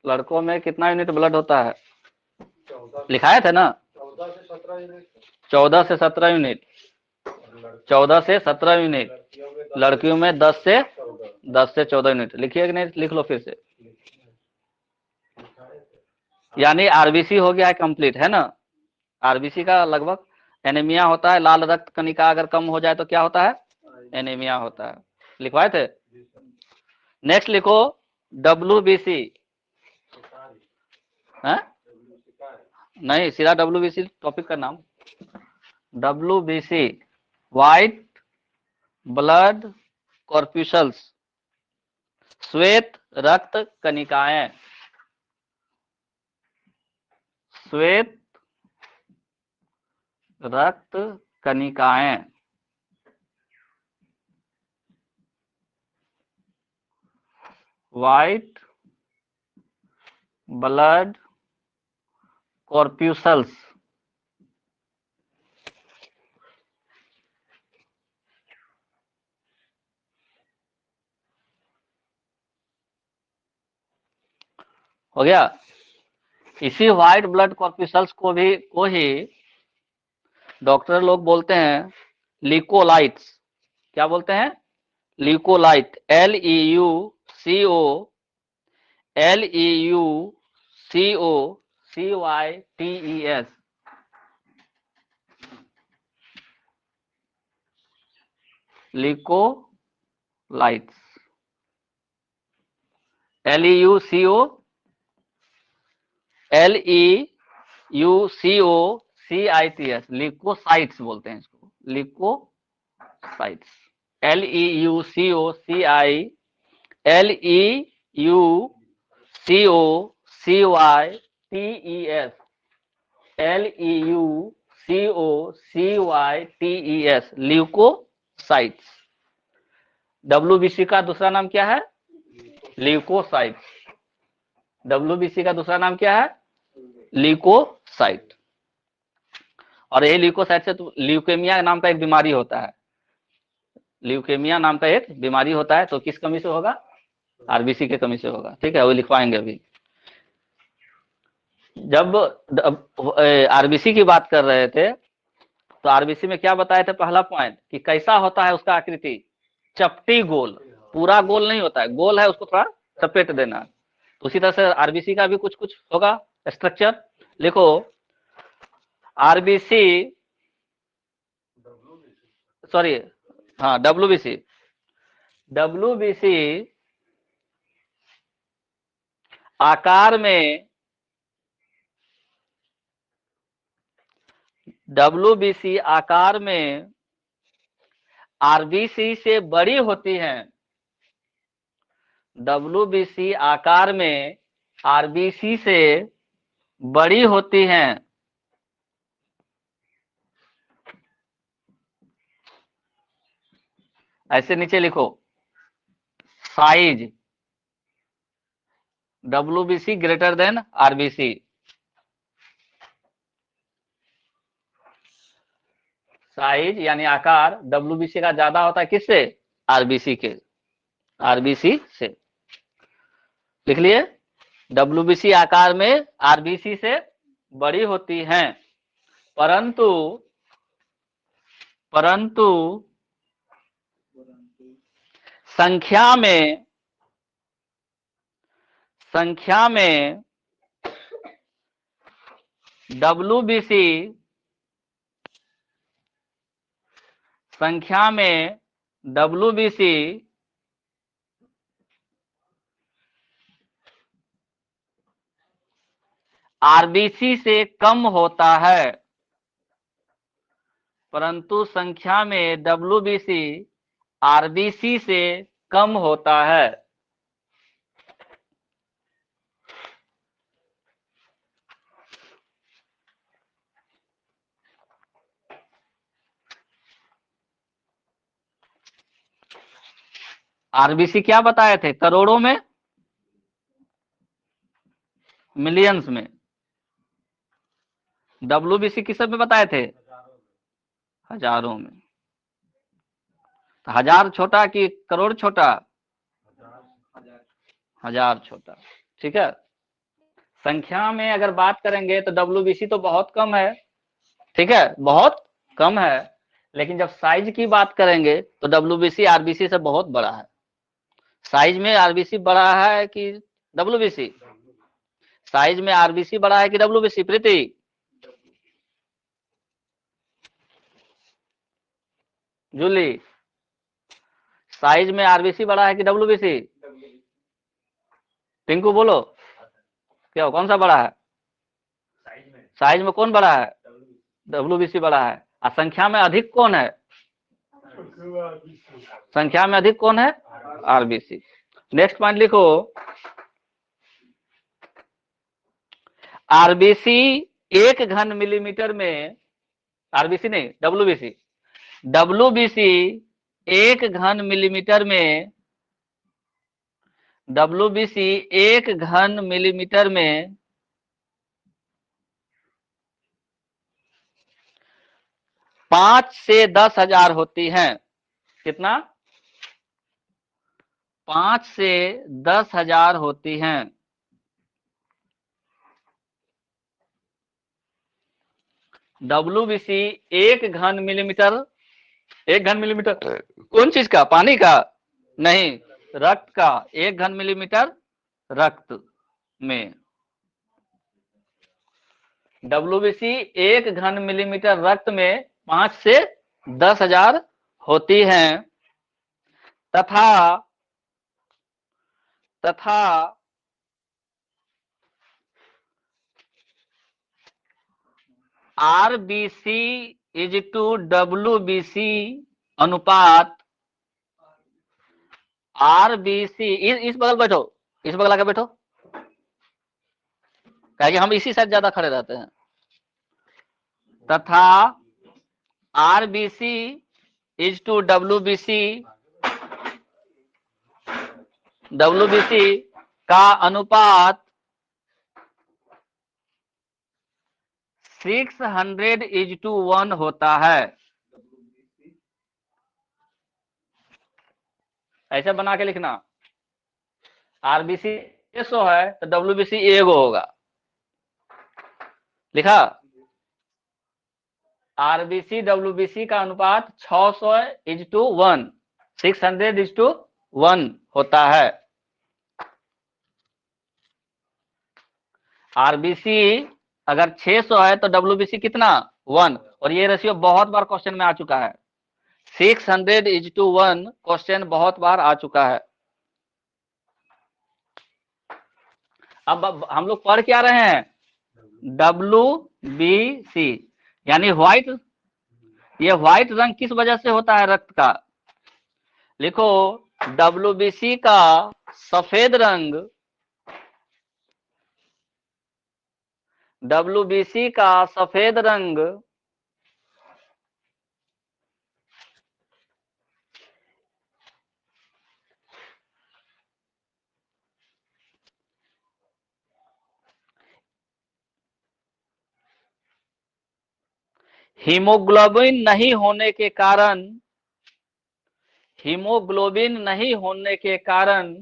लड़कों में कितना यूनिट ब्लड होता है? लिखाए थे ना, 14 से 17 यूनिट। 14 से 17 यूनिट। लड़कियों में 10 से 14 यूनिट। लिखिए कि नहीं? लिख लो फिर से। यानी आरबीसी हो गया है कंप्लीट, है ना। आरबीसी का लगभग एनीमिया होता है। लाल रक्त कणिका अगर कम हो जाए तो क्या होता है? एनीमिया होता है। लिखवाए थे। नेक्स्ट लिखो डब्ल्यूबीसी। नहीं, सीधा डब्ल्यूबीसी टॉपिक का नाम। डब्ल्यूबीसी व्हाइट ब्लड कॉर्प्यूसल्स, श्वेत रक्त कणिकाएं। श्वेत रक्त कणिकाएं। White blood कॉर्प्यूसल्स। हो गया। इसी व्हाइट ब्लड कॉर्प्यूसल्स को ही डॉक्टर लोग बोलते हैं ल्यूकोलाइट्स। क्या बोलते हैं? Leucocyte. LEUCOLEUCOCYTES। Leucocytes. LEUCOLEUCOCITS। Leucocytes बोलते हैं इसको। Leucocytes. LEUCOCI LEUCOCYTES। LEUCOCYTES leucocytes. WBC का दूसरा नाम क्या है? ल्यूकोसाइट्स। डब्ल्यूबीसी का दूसरा नाम क्या है? ल्यूकोसाइट। और ये ल्यूकोसाइट से तो ल्यूकेमिया नाम का एक बीमारी होता है। ल्यूकेमिया नाम का एक बीमारी होता है, तो किस कमी से होगा? आरबीसी के कमी से होगा। ठीक है, वो लिखवाएंगे अभी। जब आरबीसी की बात कर रहे थे तो आरबीसी में क्या बताए थे? पहला पॉइंट कि कैसा होता है उसका आकृति? चपटी गोल। पूरा गोल नहीं होता है, गोल है, उसको थोड़ा चपेट देना। तो उसी तरह से आरबीसी का भी कुछ कुछ होगा स्ट्रक्चर। लिखो आरबीसी, सॉरी, हाँ डब्ल्यूबीसी। डब्ल्यूबीसी आकार में, डब्ल्यूबीसी आकार में आरबीसी से बड़ी होती हैं। डब्ल्यूबीसी आकार में आरबीसी से बड़ी होती हैं। ऐसे नीचे लिखो size WBC greater than RBC. Size यानी आकार डब्ल्यूबीसी का ज्यादा होता है किससे? आरबीसी के। आरबीसी से लिख लिए। डब्ल्यूबीसी आकार में आरबीसी से बड़ी होती हैं, परंतु परंतु संख्या में डब्ल्यूबीसी संख्या में डब्ल्यूबीसी आरबीसी से कम होता है, परंतु संख्या में डब्ल्यूबीसी आरबीसी से कम होता है। आरबीसी क्या बताए थे? करोड़ों में, मिलियंस में। डब्ल्यूबीसी किस में बताए थे? हजारों में। तो हजार छोटा कि करोड़ छोटा? हजार छोटा। ठीक है। संख्या में अगर बात करेंगे तो डब्ल्यूबीसी तो बहुत कम है, ठीक है, बहुत कम है। लेकिन जब साइज की बात करेंगे तो डब्ल्यूबीसी आरबीसी से बहुत बड़ा है। साइज में आरबीसी बड़ा है कि डब्ल्यूबीसी? साइज में आरबीसी बड़ा है कि डब्ल्यूबीसी? प्रीति, जूली, साइज में आरबीसी बड़ा है कि डब्ल्यूबीसी? टिंकू बोलो, क्या कौन सा बड़ा है? साइज में कौन बड़ा है? डब्ल्यूबीसी बड़ा है। और संख्या में अधिक कौन है? संख्या में अधिक कौन है? आरबीसी। नेक्स्ट पॉइंट लिखो, आरबीसी 1 घन मिलीमीटर में, आरबीसी नहीं डब्ल्यूबीसी, डब्ल्यूबीसी 1 घन मिलीमीटर में, डब्ल्यूबीसी 1 घन मिलीमीटर में 5 से 10,000 होती हैं। कितना? 5 से 10,000 होती हैं। डब्ल्यूबीसी 1 घन मिलीमीटर, 1 घन मिलीमीटर कौन चीज का? पानी का? नहीं, रक्त का। 1 घन मिलीमीटर रक्त में। डब्ल्यूबीसी 1 घन मिलीमीटर रक्त में 5 से 10,000 होती हैं। तथा तथा आरबीसी इज टू डब्ल्यूबीसी अनुपात, आरबीसी, इस बगल बैठो, इस बगल आके बैठो, कि हम इसी साइड ज्यादा खड़े रहते हैं। तथा RBC is to WBC, WBC का अनुपात 600:1 होता है। ऐसे बना के लिखना, आरबीसी 600 है तो डब्ल्यूबीसी 1 होगा। लिखा? आरबीसी डब्ल्यूबीसी का अनुपात 600:1, 600:1 होता है। आरबीसी अगर 600 है तो डब्ल्यूबीसी कितना? 1। और ये रेशियो बहुत बार क्वेश्चन में आ चुका है। 600:1 क्वेश्चन बहुत बार आ चुका है। अब हम लोग पढ़ क्या रहे हैं? डब्ल्यूबीसी, यानी व्हाइट। ये व्हाइट रंग किस वजह से होता है रक्त का? लिखो, डब्ल्यूबीसी का सफेद रंग, डब्ल्यूबीसी का सफेद रंग हीमोग्लोबिन नहीं होने के कारण, हीमोग्लोबिन नहीं होने के कारण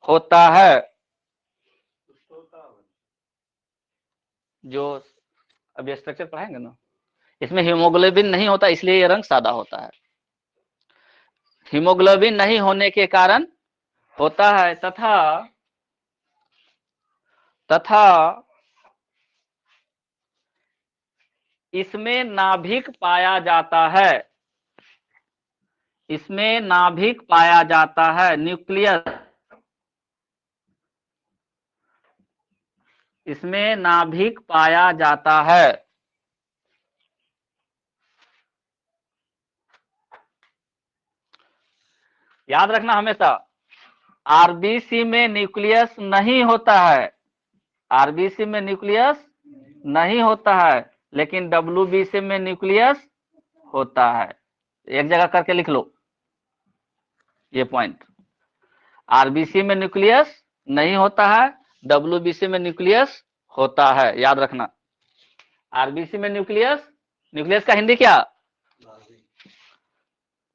होता है। जो अभी स्ट्रक्चर पढ़ाएंगे ना, इसमें हीमोग्लोबिन नहीं होता, इसलिए ये रंग सादा होता है। हीमोग्लोबिन नहीं होने के कारण होता है। तथा तथा इसमें नाभिक पाया जाता है, इसमें नाभिक पाया जाता है, न्यूक्लियस, इसमें नाभिक पाया जाता है। याद रखना हमेशा, आरबीसी में न्यूक्लियस नहीं होता है, आरबीसी में न्यूक्लियस नहीं होता है, लेकिन डब्ल्यूबीसी में न्यूक्लियस होता है। एक जगह करके लिख लो ये पॉइंट, आरबीसी में न्यूक्लियस नहीं होता है, डब्ल्यूबीसी में न्यूक्लियस होता है। याद रखना, आरबीसी में न्यूक्लियस, न्यूक्लियस का हिंदी क्या?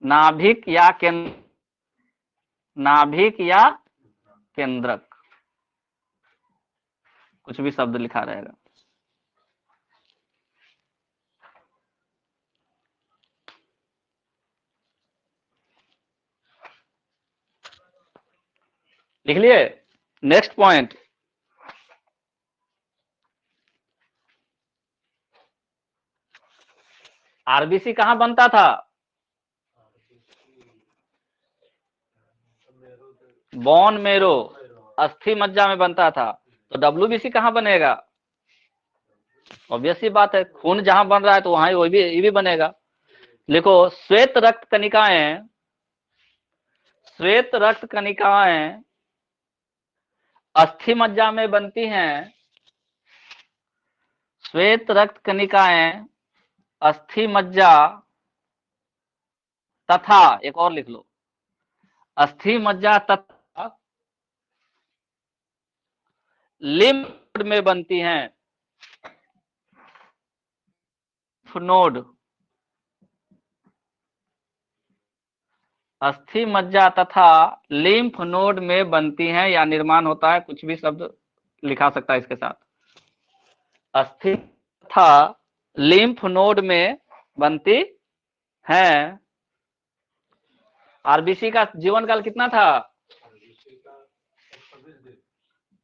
नाभिक या केंद्र, नाभिक या केंद्रक, कुछ भी शब्द लिखा रहेगा। लिख लिए। नेक्स्ट पॉइंट, आरबीसी कहां बनता था? बोन मेरो, अस्थि मज्जा में बनता था। तो डब्ल्यूबीसी कहां बनेगा? ऑब्वियस सी बात है, खून जहां बन रहा है तो वहां ये भी बनेगा। लिखो, श्वेत रक्त कणिकाएं, श्वेत रक्त कणिकाएं अस्थि मज्जा में बनती हैं। श्वेत रक्त कणिकाएं अस्थि मज्जा तथा, एक और लिख लो, अस्थि मज्जा तथा लिम्फ में बनती हैं। नोड, अस्थि मज्जा तथा लिम्फ नोड में बनती हैं या निर्माण होता है, कुछ भी शब्द लिखा सकता है इसके साथ। अस्थि तथा लिम्फ नोड में बनती हैं। आरबीसी का जीवन काल कितना था?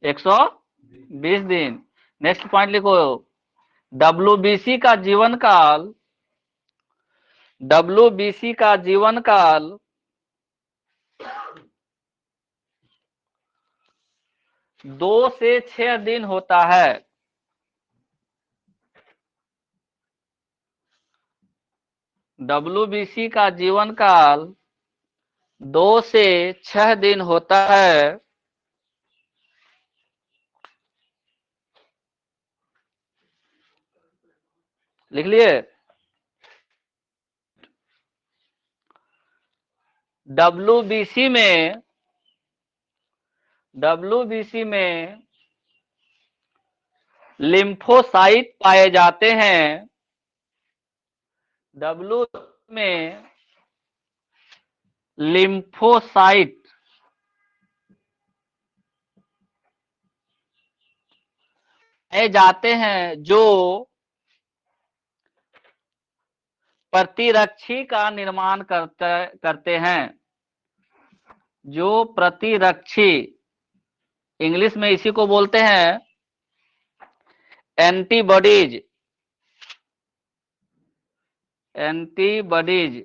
120 दिन। नेक्स्ट पॉइंट लिखो, डब्ल्यूबीसी का जीवन काल, डब्ल्यूबीसी का जीवन काल 2 से 6 दिन होता है। डब्ल्यूबीसी का जीवन काल 2 से 6 दिन होता है। लिख लिए। डब्ल्यूबीसी में लिम्फोसाइट पाए जाते हैं। डब्ल्यू में लिम्फोसाइट पाए जाते हैं जो प्रतिरक्षी का निर्माण करते हैं। जो प्रतिरक्षी, इंग्लिश में इसी को बोलते हैं एंटीबॉडीज। एंटीबॉडीज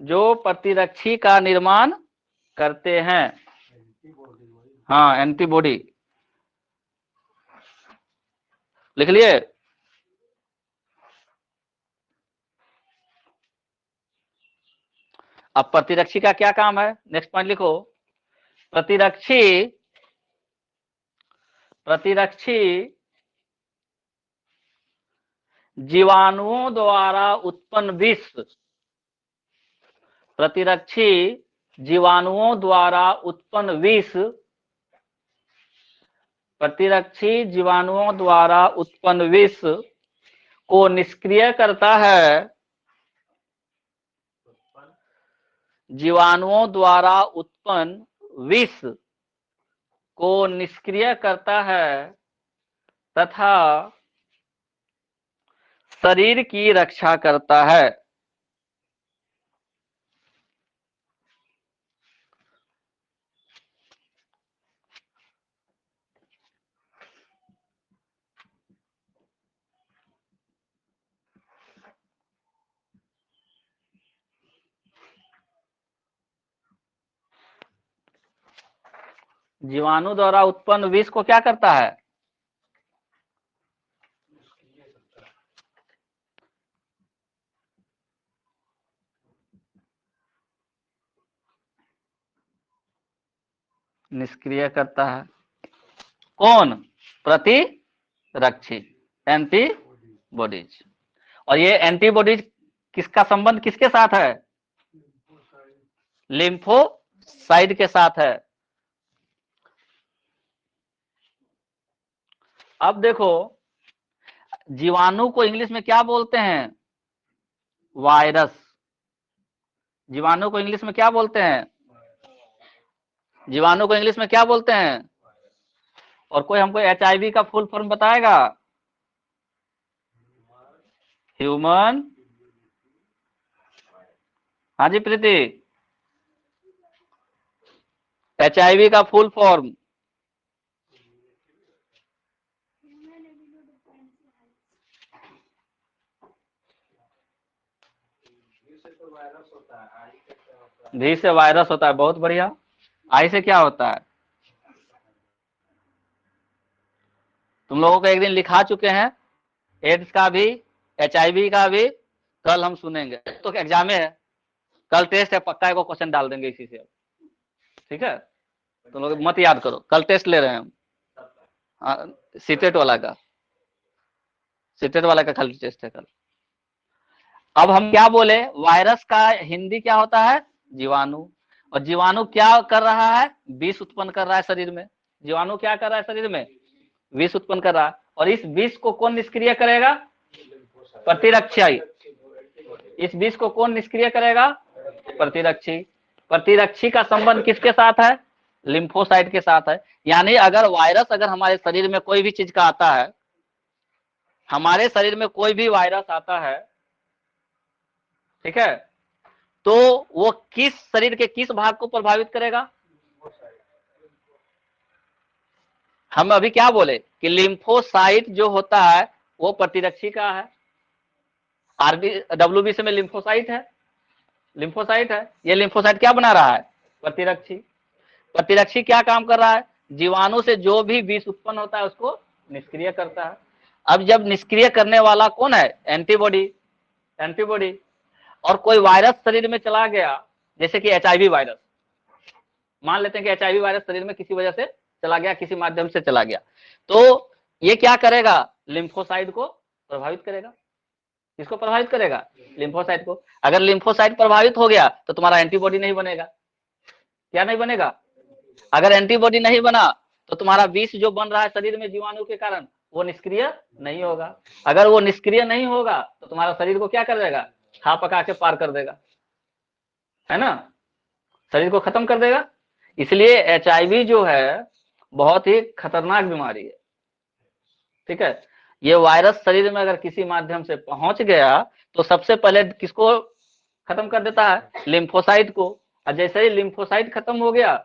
जो प्रतिरक्षी का निर्माण करते हैं। हाँ, एंटीबॉडी लिख लिए। अब प्रतिरक्षी का क्या काम है, नेक्स्ट पॉइंट लिखो। प्रतिरक्षी प्रतिरक्षी जीवाणुओं द्वारा उत्पन्न विष, प्रतिरक्षी जीवाणुओं द्वारा उत्पन्न विष, प्रतिरक्षी जीवाणुओं द्वारा उत्पन्न विष को निष्क्रिय करता है। जीवाणुओं द्वारा उत्पन्न विष को निष्क्रिय करता है तथा शरीर की रक्षा करता है। जीवाणु द्वारा उत्पन्न विष को क्या करता है? निष्क्रिय करता है। कौन? प्रतिरक्षी, एंटीबॉडीज। और ये एंटीबॉडीज किसका संबंध किसके साथ है? लिम्फोसाइट के साथ है। अब देखो, जीवाणु को इंग्लिश में क्या बोलते हैं? वायरस। जीवाणु को इंग्लिश में क्या बोलते हैं? जीवाणु को इंग्लिश में क्या बोलते हैं? और कोई हमको HIV का फुल फॉर्म बताएगा? ह्यूमन, हाँ जी प्रीति, HIV का फुल फॉर्म? भी से वायरस होता है, बहुत बढ़िया। आई से क्या होता है? तुम लोगों को एक दिन लिखा चुके हैं, एड्स का भी, HIV का भी, कल हम सुनेंगे। तो एग्जाम है, कल टेस्ट है, पक्का को क्वेश्चन डाल देंगे इसी से, ठीक है? तुम लोग मत याद करो, कल टेस्ट ले रहे हैं हम, सीटेट वाला का, सीटेट वाला का खाली टेस्ट है कल। अब हम क्या बोले, वायरस का हिंदी क्या होता है? जीवाणु। और जीवाणु क्या कर रहा है? विष उत्पन्न कर रहा है शरीर में। जीवाणु क्या कर रहा है शरीर में? विष उत्पन्न कर रहा है। और इस विष को कौन निष्क्रिय करेगा? प्रतिरक्षी। इस विष को कौन निष्क्रिय करेगा? प्रतिरक्षी। प्रतिरक्षी का संबंध किसके साथ है? लिम्फोसाइट के साथ है। यानी अगर वायरस अगर हमारे शरीर में कोई भी चीज का आता है, हमारे शरीर में कोई भी वायरस आता है, ठीक है, तो वो किस शरीर के किस भाग को प्रभावित करेगा? हम अभी क्या बोले कि लिम्फोसाइट जो होता है वो प्रतिरक्षी का है। आरबी WBC में लिम्फोसाइट है, लिम्फोसाइट है। ये लिम्फोसाइट क्या बना रहा है? प्रतिरक्षी। प्रतिरक्षी क्या काम कर रहा है? जीवाणु से जो भी विष उत्पन्न होता है उसको निष्क्रिय करता है। अब जब निष्क्रिय करने वाला कौन है? एंटीबॉडी। एंटीबॉडी। और कोई वायरस शरीर में चला गया, जैसे कि HIV वायरस, मान लेते हैं कि HIV वायरस शरीर में किसी वजह से चला गया, किसी माध्यम से चला गया, तो ये क्या करेगा? लिम्फोसाइट को प्रभावित करेगा। किसको प्रभावित करेगा? लिम्फोसाइट को। अगर लिम्फोसाइट प्रभावित हो गया तो तुम्हारा एंटीबॉडी नहीं बनेगा। क्या नहीं बनेगा? अगर एंटीबॉडी नहीं बना तो तुम्हारा विष जो बन रहा है शरीर में जीवाणु के कारण, वो निष्क्रिय नहीं होगा। अगर वो निष्क्रिय नहीं होगा तो तुम्हारा शरीर को क्या कर देगा? खा पका के पार कर देगा, है ना? शरीर को खत्म कर देगा। इसलिए HIV जो है बहुत ही खतरनाक बीमारी है, ठीक है? ये वायरस शरीर में अगर किसी माध्यम से पहुंच गया तो सबसे पहले किसको खत्म कर देता है? लिम्फोसाइट को। और जैसे ही लिम्फोसाइट खत्म हो गया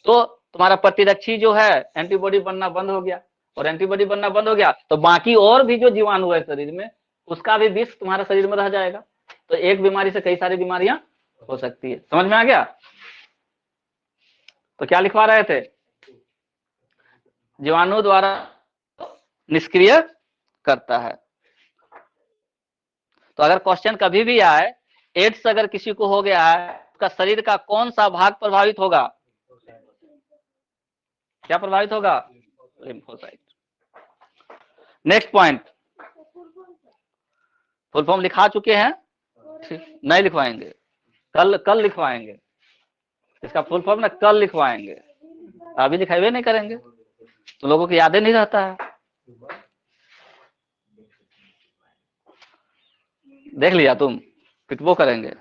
तो तुम्हारा प्रतिरक्षी जो है एंटीबॉडी बनना बंद हो गया। और एंटीबॉडी बनना बंद हो गया तो बाकी और भी जो जीवाणु है शरीर में, उसका भी विष तुम्हारा शरीर में रह जाएगा। तो एक बीमारी से कई सारी बीमारियां हो सकती है। समझ में आ गया? तो क्या लिखवा रहे थे? जीवाणु द्वारा निष्क्रिय करता है। तो अगर क्वेश्चन कभी भी आए, एड्स अगर किसी को हो गया है, उसका शरीर का कौन सा भाग प्रभावित होगा? क्या प्रभावित होगा? Lymphocyte. Next point, full form लिखा चुके हैं? नहीं लिखवाएंगे, कल लिखवाएंगे। इसका फुल फॉर्म ना कल लिखवाएंगे, अभी लिखाए नहीं करेंगे तो लोगों को याद ही नहीं रहता है। देख लिया तुम, पिटबो करेंगे।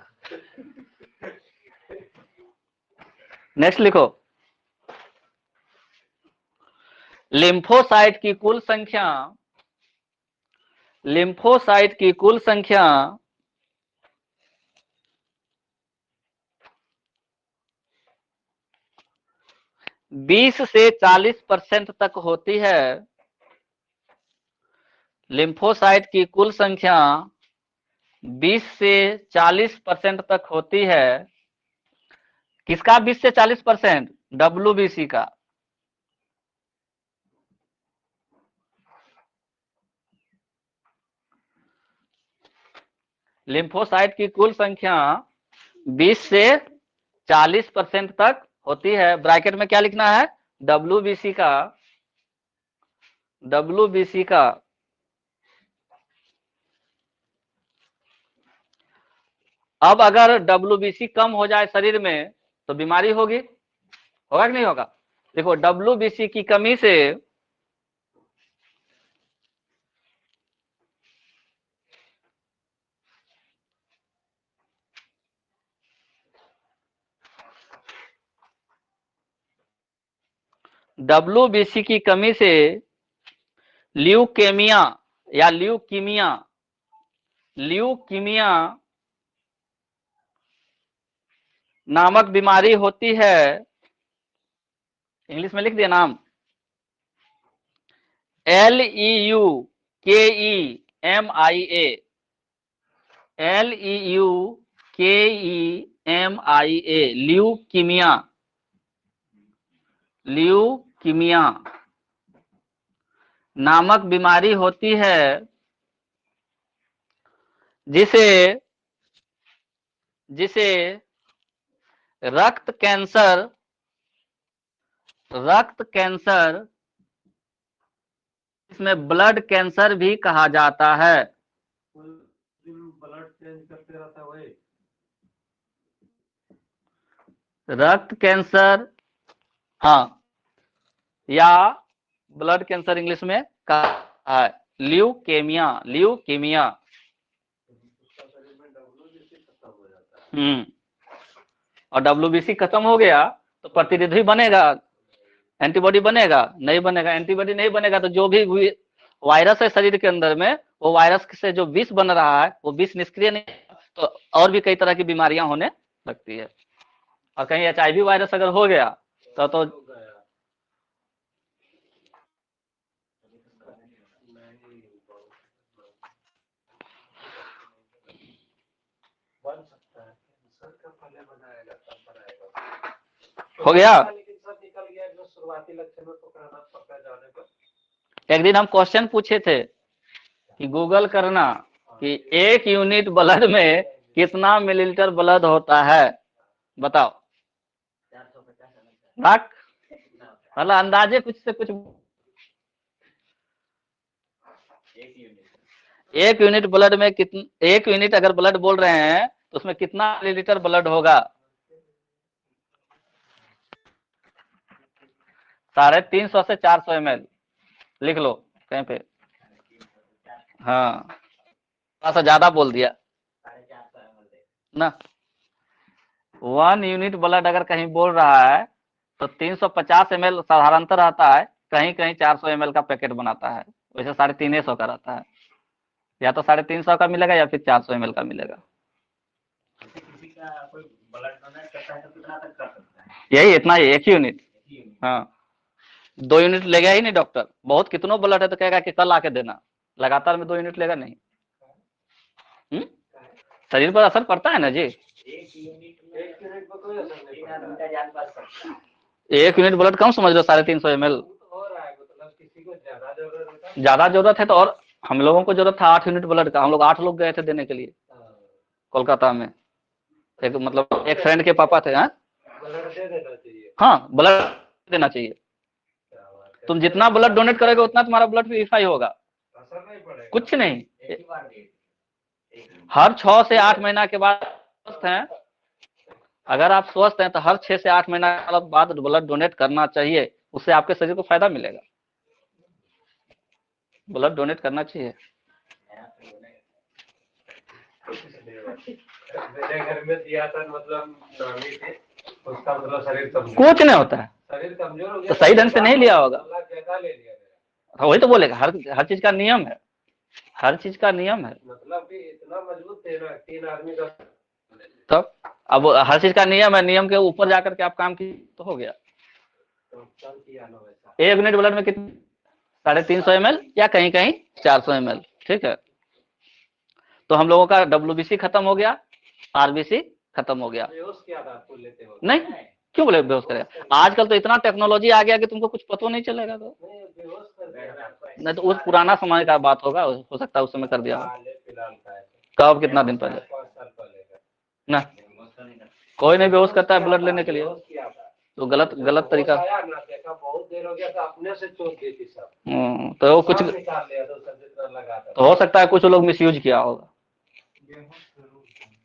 नेक्स्ट लिखो, लिम्फोसाइट की कुल संख्या, लिम्फोसाइट की कुल संख्या 20 से 40% तक होती है। लिम्फोसाइट की कुल संख्या 20 से 40% तक होती है। किसका 20 से 40%? WBC का। लिम्फोसाइट की कुल संख्या 20 से 40% तक होती है। ब्रैकेट में क्या लिखना है? WBC का, WBC का। अब अगर WBC कम हो जाए शरीर में तो बीमारी होगी, होगा कि नहीं होगा? देखो WBC की कमी से WBC की कमी से ल्यूकेमिया या ल्यूकीमिया नामक बीमारी होती है। इंग्लिश में लिख दिया नाम, LEUKEMIA, LEUKEMIA, ल्यूकीमिया नामक बीमारी होती है, जिसे रक्त कैंसर, इसमें ब्लड कैंसर भी कहा जाता है। ब्लड चेंज करते रहता है वही रक्त कैंसर, हाँ, या ब्लड कैंसर इंग्लिश में कहा है ल्यूकेमिया। और WBC खत्म हो गया तो प्रतिरोधी बनेगा, एंटीबॉडी बनेगा? नहीं बनेगा। एंटीबॉडी नहीं बनेगा तो जो भी वायरस है शरीर के अंदर में, वो वायरस से जो विष बन रहा है वो विष निष्क्रिय नहीं, तो और भी कई तरह की बीमारियां होने लगती है। और कहीं HIV वायरस अगर हो गया तो हो गया। लेकिन सब निकल गया जो शुरुआती लक्षण में पकड़ना पकड़ा जाने पर। एक दिन हम क्वेश्चन पूछे थे कि गूगल करना कि 1 यूनिट ब्लड में कितना मिलीलीटर ब्लड होता है, बताओ। 450 मतलब अंदाजे कुछ से कुछ। 1 यूनिट ब्लड में कितना, 1 यूनिट अगर ब्लड बोल रहे हैं तो उसमें कितना मिलीलीटर ब्लड होगा? 350 से 400 ml लिख लो कहीं पे। हाँ, थोड़ा सा ज्यादा बोल दिया ना। 1 यूनिट ब्लड अगर कहीं बोल रहा है तो 350 ml साधारणतः रहता है, कहीं कहीं 400 ml का पैकेट बनाता है, वैसे 350 का रहता है। या तो 350 का मिलेगा या फिर 400 ml का मिलेगा। यही इतना ही, 1 यूनिट। हाँ, 2 यूनिट लेगा ही नहीं डॉक्टर। बहुत कितनों ब्लड है तो कहेगा कि कल आके देना, लगातार में 2 यूनिट लेगा नहीं। शरीर पर असर पड़ता है ना जी। 1 यूनिट ब्लड कम समझ लो, 350 ml ज्यादा जरूरत है तो। और हम लोगों को जरूरत था 8 यूनिट ब्लड का। हम लोग 8 लोग गए थे देने के लिए कोलकाता में। एक मतलब एक फ्रेंड के पापा थे। हाँ, ब्लड देना चाहिए। तुम जितना ब्लड डोनेट करोगे उतना तुम्हारा ब्लड प्यूरिफाई होगा। कुछ नहीं, हर 6 से 8 महीना के बाद स्वस्थ हैं, अगर आप स्वस्थ हैं तो हर 6 से 8 महीना बाद ब्लड डोनेट करना चाहिए। उससे आपके शरीर को फायदा मिलेगा। ब्लड डोनेट करना चाहिए। मेरे घर में दिया था, मतलब नानी थे, उसका मतलब शरीर कमजोर, कुछ नहीं होता है, शरीर कमजोर हो गया तो सही ढंग से नहीं लिया होगा। ज्यादा ले लिया मेरा। वही तो बोलेगा, हर चीज का नियम है, हर चीज का नियम है। मतलब कि इतना मजबूत थे ना, 3 आदमी का। तब अब हर चीज का नियम है, नियम के ऊपर जाकर के आप काम की तो हो गया। तो चल किया ना वैसा। 1 यूनिट ब्लड में कितने? 350 ml या कहीं कहीं 400 ml। ठीक है, तो हम लोगों का WBC खत्म हो गया, RBC खत्म हो गया। बेहोश किया था आपको लेते हो? नहीं, क्यों बोले बेहोश करेगा? आजकल तो इतना टेक्नोलॉजी आ गया कि तुमको कुछ पता नहीं चलेगा। तो बेहोश कर दिया। नहीं तो उस पुराना समय का बात होगा, हो सकता है उस समय कर दिया हो। कब, कितना दिन पहले? 5 साल पहले ना, कोई नहीं बेहोश करता है ब्लड लेने के लिए, तो गलत तरीका। बहुत देर हो गया था, अपने से चोट दी थी सब। तो वो कुछ निकाल लिया तो हो सकता है कुछ लोग मिसयूज किया होगा।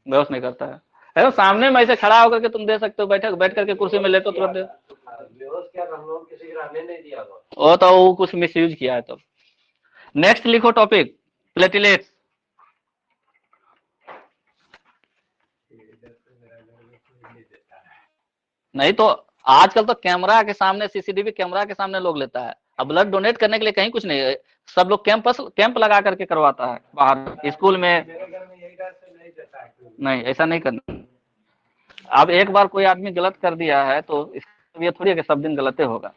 बेहोश नहीं करता है। अरे सामने में ऐसे खड़ा होकर के तुम दे सकते हो, बैठ करके कुर्सी में लेटो तुरंत दे। बेहोश किया हम लोग, किसी को रहने नहीं दिया वो तो वो कुछ मिसयूज किया है। तो नेक्स्ट लिखो टॉपिक, प्लेटलेट्स। नहीं तो आजकल तो कैमरा के सामने, सीसीटीवी कैमरा के सामने लोग लेता है। अब ब्लड डोनेट करने के लिए कहीं कुछ नहीं है, सब लोग कैंप लगा करके करवाता है बाहर स्कूल में। मेरे घर में यही डर से नहीं देता है कोई। नहीं, ऐसा नहीं करना। अब एक बार कोई आदमी गलत कर दिया है तो ये थोड़ी है कि सब दिन गलत होगा।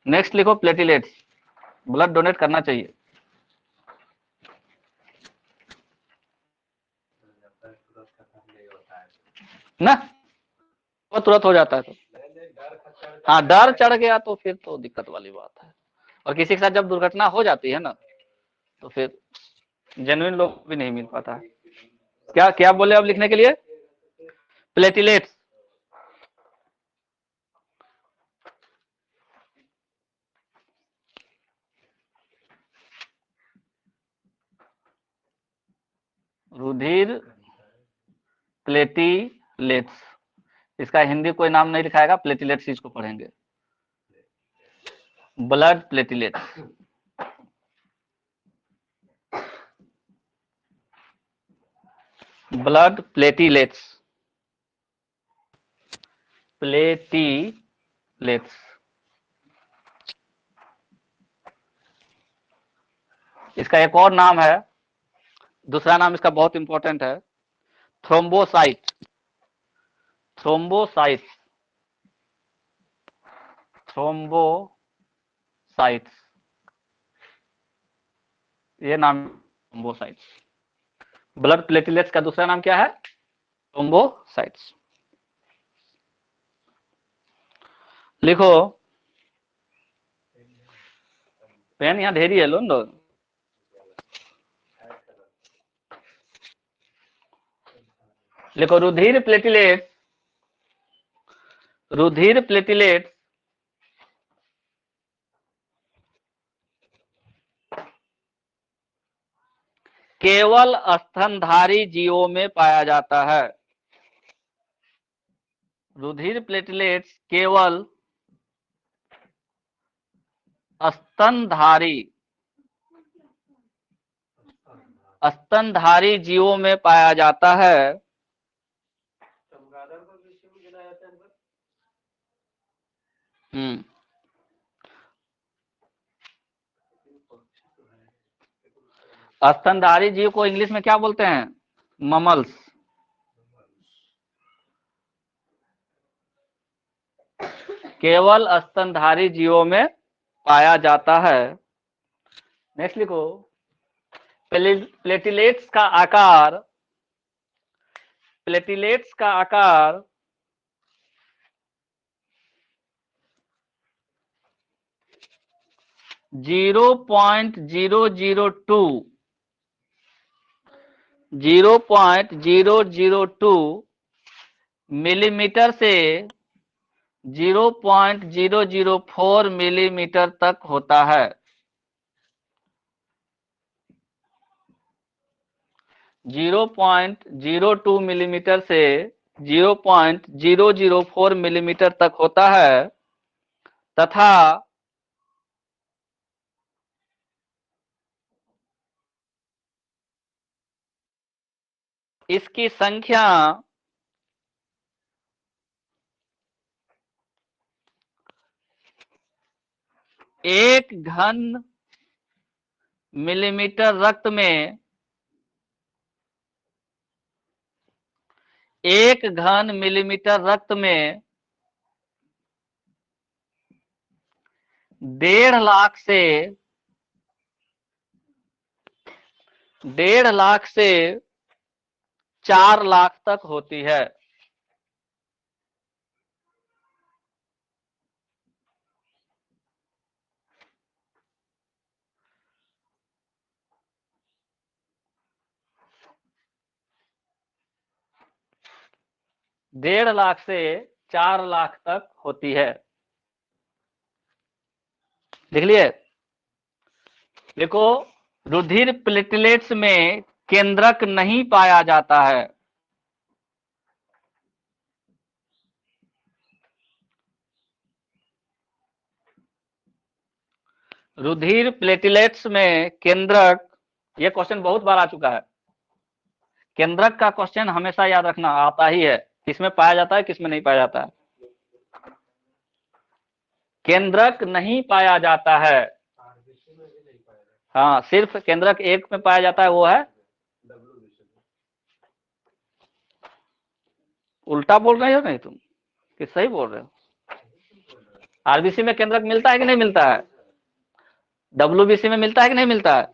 नेक्स्ट लिखो प्लेटिलेट्स, ब्लड डोनेट करना चाहिए तुरंत खत्म नहीं होता है। ना, वो तुरंत हो जाता है तो। नहीं नहीं, डर खच्चर हाँ, डर चढ़ गया तो फिर तो दिक्कत वाली बात है। और किसी के साथ जब दुर्घटना हो जाती है ना, तो फिर जेन्युइन लोग भी नहीं मिल पाता है। क्या क्या बोले अब लिखने के लिए? प्लेटिलेट्स। रुधिर प्लेटिलेट्स, इसका हिंदी कोई नाम नहीं लिखाएगा, प्लेटिलेट्स इसको पढ़ेंगे, blood platelets. Blood platelets, platelets. इसका एक और नाम है, दूसरा नाम इसका बहुत इंपॉर्टेंट है, थ्रोम्बोसाइट। थ्रोम्बोसाइट, थ्रोम्बोसाइट्स, ये नाम थ्रोम्बोसाइट्स। ब्लड प्लेटिलेट्स का दूसरा नाम क्या है? थ्रोम्बोसाइट्स। लिखो, पेन यहाँ ढेरी है, लो ना। लिखो रुधिर प्लेटिलेट्स, रुधिर प्लेटिलेट्स केवल स्तनधारी जीवों में पाया जाता है। रुधिर प्लेटिलेट्स केवल स्तनधारी स्तनधारी जीवों में पाया जाता है। चमगादड़ को भी इसी में गिना जाता है ना? स्तनधारी जीव को इंग्लिश में क्या बोलते हैं? ममल्स। केवल स्तनधारी जीवों में पाया जाता है। नेक्स्ट लिखो, प्लेटिलेट्स का आकार, प्लेटिलेट्स का आकार 0.002 मिलीमीटर से 0.004 मिलीमीटर तक होता है। 0.02 मिलीमीटर से 0.004 मिलीमीटर तक होता है तथा इसकी संख्या 1 घन मिलीमीटर रक्त में 1 घन मिलीमीटर रक्त में 1.5 लाख से 4 लाख तक होती है। डेढ़ लाख से 4 लाख तक होती है। देख लिए? देखो, रुधिर प्लेटलेट्स में केंद्रक नहीं पाया जाता है। रुधिर प्लेटलेट्स में केंद्रक, यह क्वेश्चन बहुत बार आ चुका है। केंद्रक का क्वेश्चन हमेशा याद रखना, आता ही है, किसमें पाया जाता है किसमें नहीं पाया जाता है। केंद्रक नहीं पाया जाता है। आरबीसी में भी नहीं पाया जाता। हाँ, सिर्फ केंद्रक एक में पाया जाता है, वो है डब्ल्यूबीसी में। उल्टा बोल रहे हो नहीं तुम, कि सही बोल रहे हो? आरबीसी में केंद्रक मिलता है कि नहीं मिलता है? डब्ल्यूबीसी में मिलता है कि नहीं मिलता है?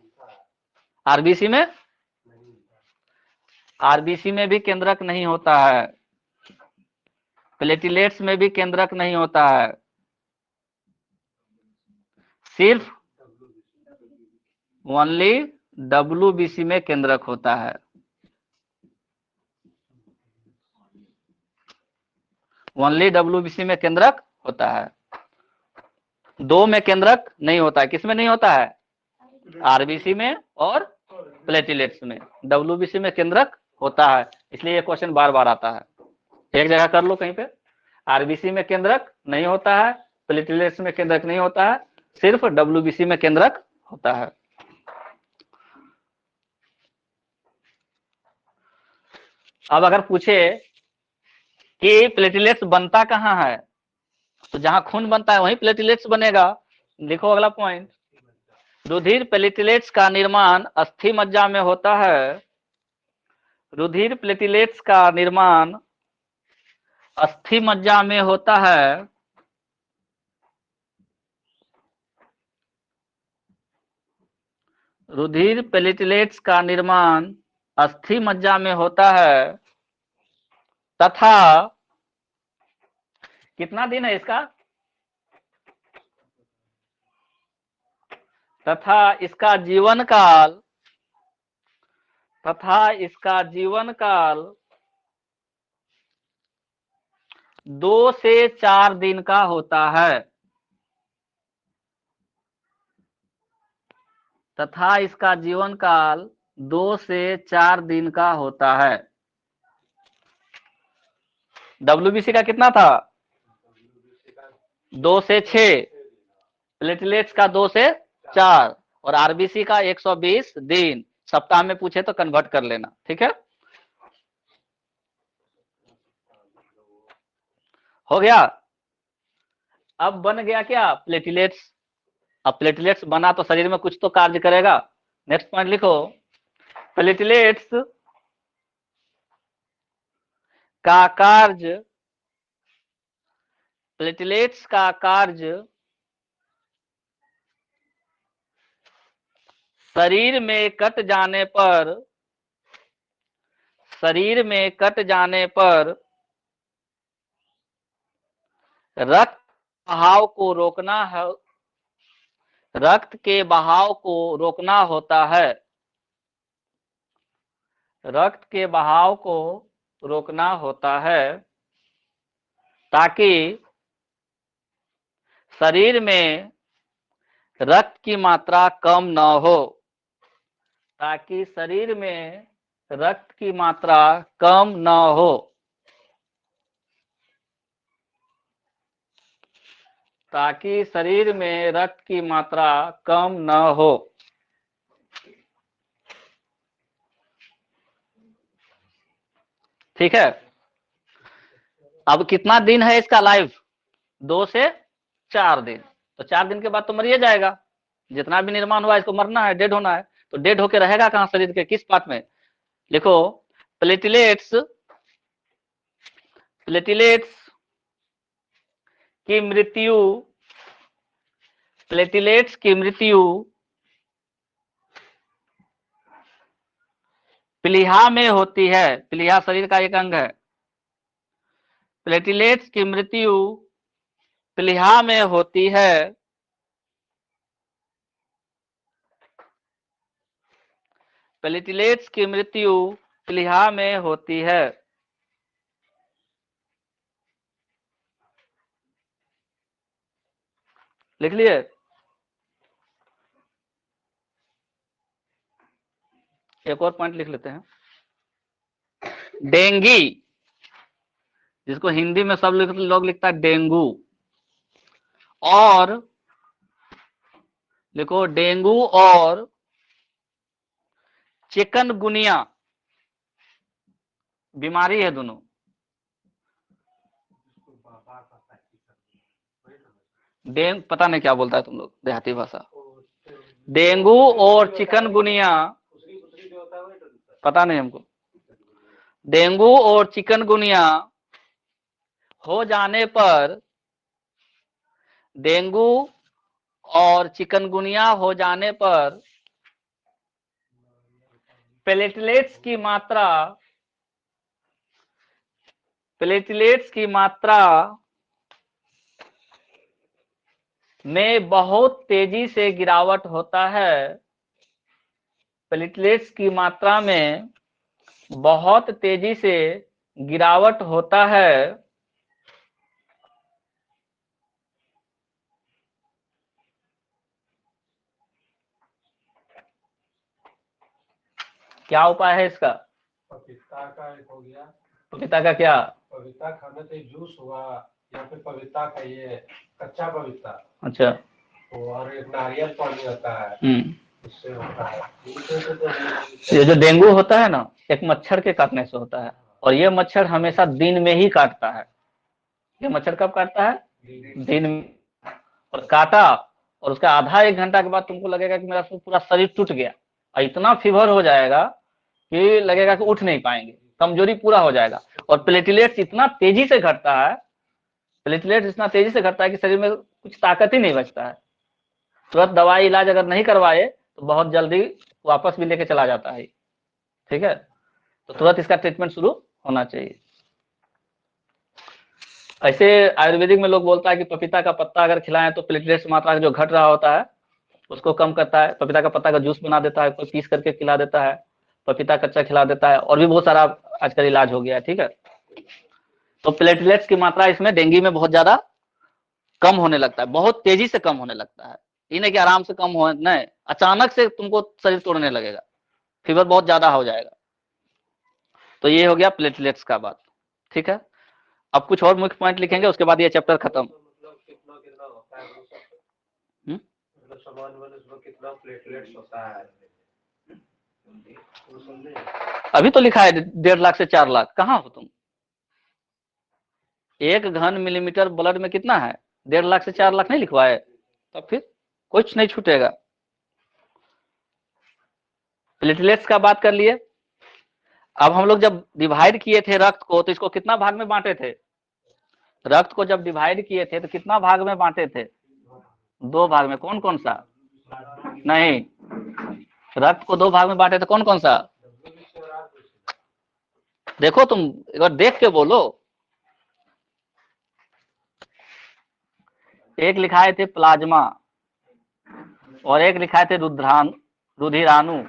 आरबीसी में, आरबीसी में भी केंद्रक नहीं होता है, प्लेटिलेट्स में भी केंद्रक नहीं होता है, सिर्फ ओनली डब्ल्यूबीसी में केंद्रक होता है। ओनली डब्ल्यूबीसी में केंद्रक होता है, दो में केंद्रक नहीं होता है। किसमें नहीं होता है? आरबीसी में और प्लेटिलेट्स में। डब्ल्यूबीसी में केंद्रक होता है, इसलिए ये क्वेश्चन बार बार आता है। एक जगह कर लो कहीं पे, आरबीसी में केंद्रक नहीं होता है, प्लेटिलेट्स में केंद्रक नहीं होता है, सिर्फ डब्ल्यूबीसी में केंद्रक होता है। अब अगर पूछे कि प्लेटिलेट्स बनता कहाँ है, तो जहां खून बनता है वहीं प्लेटिलेट्स बनेगा। लिखो अगला पॉइंट, रुधिर प्लेटिलेट्स का निर्माण अस्थि मज्जा में होता है। रुधिर प्लेटिलेट्स का निर्माण अस्थि मज्जा में होता है। रुधिर प्लेटिलेट्स का निर्माण अस्थि मज्जा में होता है तथा कितना दिन है इसका? तथा इसका जीवन काल 2 से 4 दिन का होता है। तथा इसका जीवन काल 2 से 4 दिन का होता है। डब्ल्यूबीसी का कितना था? 2 से 6, प्लेटलेट्स का 2 से 4 और आरबीसी का 120 दिन। सप्ताह में पूछे तो कन्वर्ट कर लेना, ठीक है? हो गया। अब बन गया क्या? प्लेटलेट्स। अब प्लेटलेट्स बना तो शरीर में कुछ तो कार्य करेगा। नेक्स्ट पॉइंट लिखो, प्लेटलेट्स का कार्य, प्लेटलेट्स का कार्य शरीर में कट जाने पर, शरीर में कट जाने पर रक्त बहाव को रोकना है, रक्त के बहाव को रोकना होता है। रक्त के बहाव को रोकना होता है ताकि शरीर में रक्त की मात्रा कम न हो, ताकि शरीर में रक्त की मात्रा कम न हो, ताकि शरीर में रक्त की मात्रा कम न हो। ठीक है। अब कितना दिन है इसका लाइफ? 2 से 4 दिन। तो 4 दिन के बाद तो मरिए जाएगा। जितना भी निर्माण हुआ इसको मरना है, डेड होना है। तो डेड होके रहेगा कहां? शरीर के किस पार्ट में? लिखो, प्लेटलेट्स, प्लेटलेट्स की मृत्यु, प्लेटलेट्स की मृत्यु प्लीहा में होती है। प्लीहा शरीर का एक अंग है। प्लेटलेट्स की मृत्यु प्लीहा में होती है। प्लेटलेट्स की मृत्यु प्लीहा में होती है। लिख लिए? एक और पॉइंट लिख लेते हैं, डेंगी, जिसको हिंदी में सब लोग लिखता है डेंगू। और लिखो, डेंगू और चिकनगुनिया बीमारी है दोनों। पता नहीं क्या बोलता है तुम लोग देहाती भाषा। डेंगू और चिकनगुनिया, पता नहीं हमको। डेंगू और चिकनगुनिया हो जाने पर, डेंगू और चिकनगुनिया हो जाने पर प्लेटलेट्स की मात्रा में बहुत तेजी से गिरावट होता है। प्लेटलेट्स की मात्रा में बहुत तेजी से गिरावट होता है। क्या उपाय है इसका? पपीता का एक हो गया। पपीता का क्या? पपीता खाने से जूस हुआ, या फिर पपीता खाइए कच्चा पपीता। अच्छा। और एक नारियल पानी होता है, इससे होता है। ये जो डेंगू होता है ना, एक मच्छर के काटने से होता है, और ये मच्छर हमेशा दिन में ही काटता है। ये मच्छर कब काटता है? दिन में। और काटा और उसका आधा एक घंटा के बाद तुमको लगेगा कि मेरा पूरा शरीर टूट गया, और इतना फीवर हो जाएगा कि लगेगा कि उठ नहीं पाएंगे, कमजोरी पूरा हो जाएगा। और प्लेटलेट्स इतना तेजी से घटता है, प्लेटलेट्स इतना तेजी से घटता है कि शरीर में कुछ ताकत ही नहीं बचता है। तुरंत दवाई इलाज अगर नहीं करवाए तो बहुत जल्दी वापस भी लेके चला जाता है। ठीक है, तो तुरंत इसका ट्रीटमेंट शुरू होना चाहिए। ऐसे आयुर्वेदिक में लोग बोलता है कि पपीता का पत्ता अगर खिलाएं तो प्लेटलेट्स मात्रा जो घट रहा होता है उसको कम करता है। पपीता का पत्ता का जूस बना देता है, कोई पीस करके खिला देता है, पपीता कच्चा खिला देता है, और भी बहुत सारा आजकल इलाज हो गया है। ठीक है, तो प्लेटलेट्स की मात्रा इसमें डेंगू में बहुत ज्यादा कम होने लगता है, बहुत तेजी से कम होने लगता है। ये नहीं कि आराम से कम हो, नहीं, अचानक से तुमको शरीर तोड़ने लगेगा, फीवर बहुत ज्यादा हो जाएगा। तो ये हो गया प्लेटलेट्स का बात। ठीक है, अब कुछ और मुख्य पॉइंट लिखेंगे, उसके बाद ये चैप्टर खत्म। मतलब कितना कितना होता है मतलब सामान्य कितना प्लेटलेट्स होता है? अभी तो लिखा है 1.5 लाख से 4 लाख। कहाँ हो तुम? 1 घन मिलीमीटर ब्लड में कितना है? 1.5 लाख से 4 लाख नहीं लिखवाए? तब फिर कुछ नहीं छूटेगा। प्लेटलेट्स का बात कर लिए। अब हम लोग जब डिवाइड किए थे रक्त को, तो इसको कितना भाग में बांटे थे? रक्त को जब डिवाइड किए थे तो कितना भाग में बांटे थे? 2 भाग में। कौन कौन सा? नहीं, रक्त को 2 भाग में बांटे थे। कौन कौन सा? देखो तुम एक बार देख के बोलो। एक लिखाए थे प्लाज्मा और एक लिखाए थे रुधिराणु।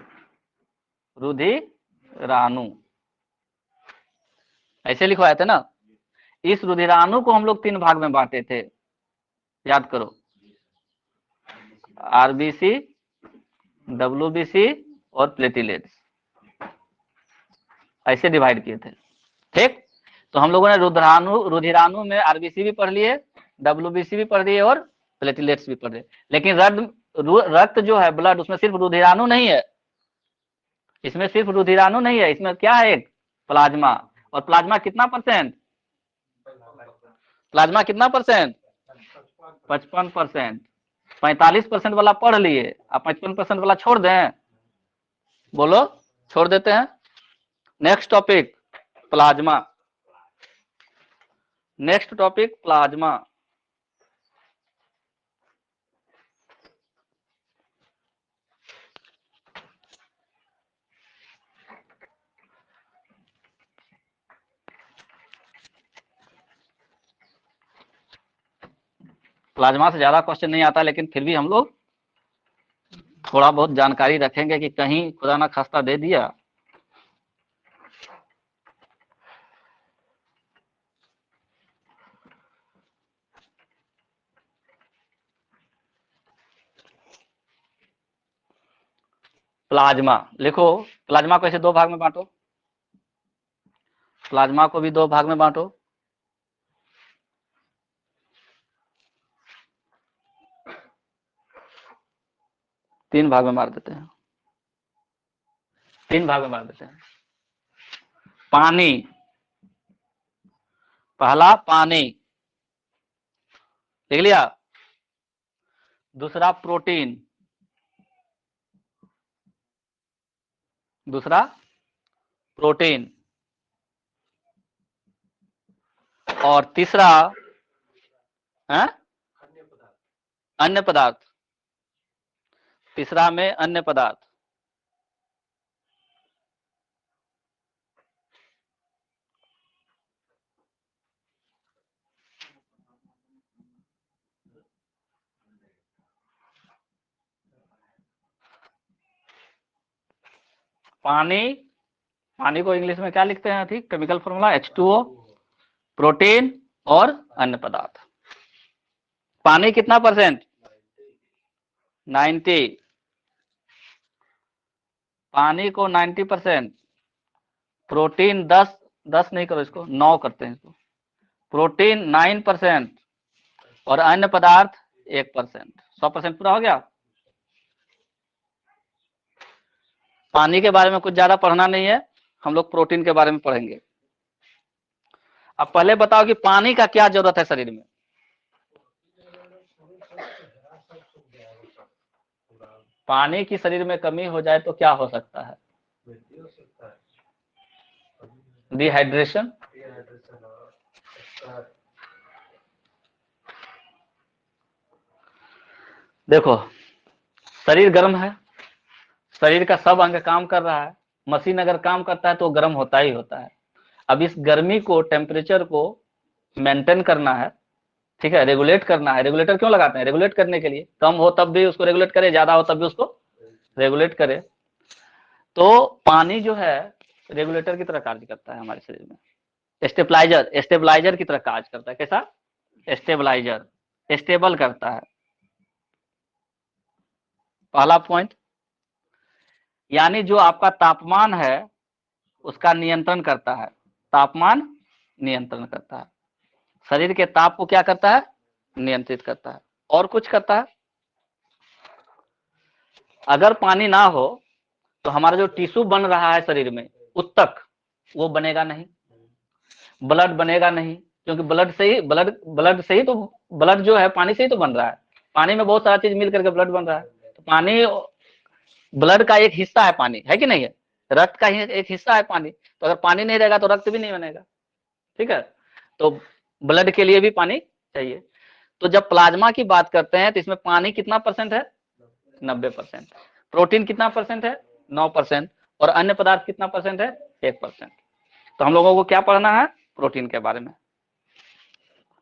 ऐसे लिखवाए थे ना। इस रुधिराणु को हम लोग 3 भाग में बांटे थे, याद करो। आरबीसी, डब्ल्यूबीसी और प्लेटलेट्स, ऐसे डिवाइड किए थे। ठीक, तो हम लोगों ने रुधिराणु में आरबीसी भी पढ़ लिए, डब्ल्यूबीसी भी पढ़ लिए और प्लेटलेट्स भी पढ़ लिए। लेकिन रक्त जो है, ब्लड, उसमें सिर्फ रुधिराणु नहीं है। इसमें सिर्फ रुधिराणु नहीं है, इसमें क्या है? एक प्लाज्मा। और प्लाज्मा कितना परसेंट? प्लाज्मा कितना परसेंट? 55%। 45% वाला पढ़ लिए, अब 55% वाला छोड़ दें? बोलो, छोड़ देते हैं। Next topic plasma. Next topic plasma. Plasma से ज्यादा क्वेश्चन नहीं आता, लेकिन फिर भी हम लोग थोड़ा बहुत जानकारी रखेंगे कि कहीं खुदा ना खास्ता दे दिया। प्लाज्मा लिखो। प्लाज्मा को ऐसे 2 भाग में बांटो। प्लाज्मा को भी 2 भाग में बांटो। तीन भाग में मार देते हैं। 3 भाग में बांट देते हैं। पानी, पहला पानी, लिख लिया। दूसरा प्रोटीन, दूसरा प्रोटीन, और तीसरा है अन्य पदार्थ, तीसरा में अन्य पदार्थ। पानी, पानी को इंग्लिश में क्या लिखते हैं? ठीक, केमिकल फॉर्मूला H2O, प्रोटीन और अन्य पदार्थ। पानी कितना परसेंट? 90। पानी को 90%, प्रोटीन 10 नहीं करो इसको, 9 करते हैं इसको। प्रोटीन 9% और अन्य पदार्थ 1%। 100% पूरा हो गया। पानी के बारे में कुछ ज्यादा पढ़ना नहीं है, हम लोग प्रोटीन के बारे में पढ़ेंगे। अब पहले बताओ कि पानी का क्या जरूरत है शरीर में? पानी की शरीर में कमी हो जाए तो क्या हो सकता है? डिहाइड्रेशन। देखो, शरीर गर्म है, शरीर का सब अंग काम कर रहा है, मशीन अगर काम करता है तो गर्म होता ही होता है। अब इस गर्मी को, टेम्परेचर को मेंटेन करना है, ठीक है, रेगुलेट करना है। रेगुलेटर क्यों लगाते हैं? रेगुलेट करने के लिए, कम हो तब भी उसको रेगुलेट करे, ज्यादा हो तब भी उसको रेगुलेट करे। तो पानी जो है रेगुलेटर की तरह कार्य करता है हमारे शरीर में। स्टेबलाइजर, स्टेबलाइजर की तरह कार्य करता है। कैसा? स्टेबलाइजर, स्टेबल करता है। पहला पॉइंट, यानी जो आपका तापमान है उसका नियंत्रण करता है। तापमान नियंत्रण करता है, शरीर के ताप को क्या करता है? नियंत्रित करता है। और कुछ करता है? अगर पानी ना हो तो हमारा जो टिश्यू बन रहा है शरीर में, उत्तक, वो बनेगा नहीं, ब्लड बनेगा नहीं, क्योंकि ब्लड से ही तो, ब्लड जो है पानी से ही तो बन रहा है। पानी में बहुत सारा चीज मिल करके ब्लड बन रहा है। तो पानी ब्लड का एक हिस्सा है, पानी है कि नहीं है? रक्त का ही एक हिस्सा है पानी। तो अगर पानी नहीं रहेगा तो रक्त भी नहीं बनेगा, ठीक है। तो ब्लड के लिए भी पानी चाहिए। तो जब प्लाज्मा की बात करते हैं तो इसमें पानी कितना परसेंट है? 90%। प्रोटीन कितना परसेंट है? 9%। और अन्य पदार्थ कितना परसेंट है? 1%। तो हम लोगों को क्या पढ़ना है? प्रोटीन के बारे में।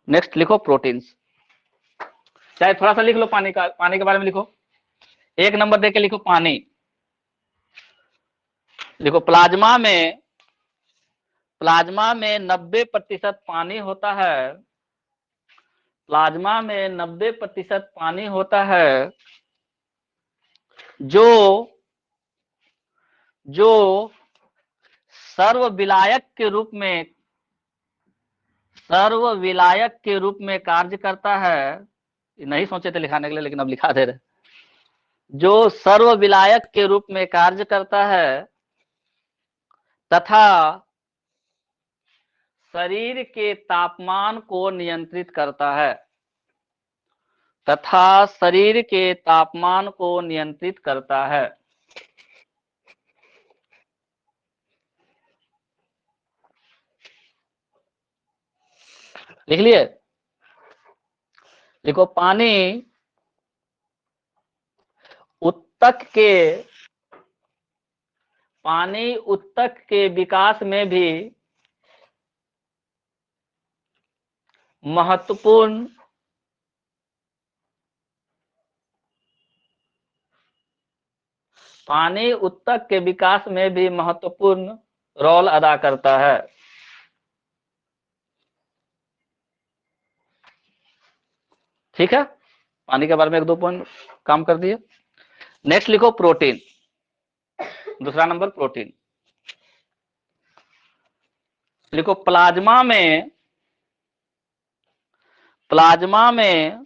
नेक्स्ट लिखो प्रोटीन्स, चाहे थोड़ा सा लिख लो पानी का, पानी के बारे में लिखो, 1 नंबर देके लिखो पानी। लिखो प्लाज्मा में, प्लाज्मा में 90% पानी होता है। प्लाज्मा में 90% पानी होता है, जो जो सर्व विलायक के रूप में, सर्व विलायक के रूप में कार्य करता है। नहीं सोचे थे लिखाने के लिए, लेकिन अब लिखा दे रहे। जो सर्व विलायक के रूप में कार्य करता है तथा शरीर के तापमान को नियंत्रित करता है, तथा शरीर के तापमान को नियंत्रित करता है। लिख लिए? देखो पानी उत्तक के, पानी उत्तक के विकास में भी महत्वपूर्ण, पानी उत्तक के विकास में भी महत्वपूर्ण रोल अदा करता है। ठीक है, पानी के बारे में 1-2 पॉइंट काम कर दिए। नेक्स्ट लिखो प्रोटीन, दूसरा नंबर प्रोटीन। लिखो प्लाज्मा में, प्लाज्मा में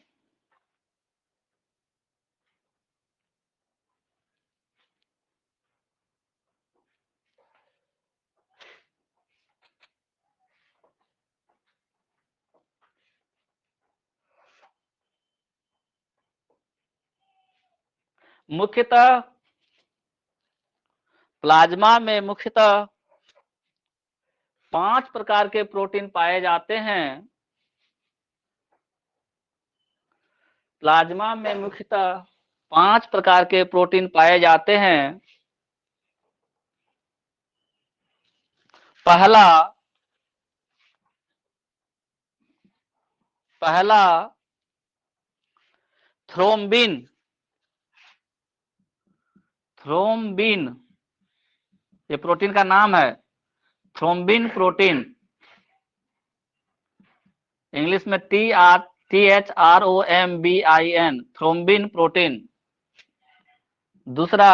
मुख्यतः प्लाज्मा में मुख्यतः 5 प्रकार के प्रोटीन पाए जाते हैं। प्लाज्मा में मुख्यतः 5 प्रकार के प्रोटीन पाए जाते हैं। पहला थ्रोम्बिन। थ्रोम्बिन ये प्रोटीन का नाम है, थ्रोम्बिन प्रोटीन। इंग्लिश में THROMBIN, थ्रोम्बिन प्रोटीन। दूसरा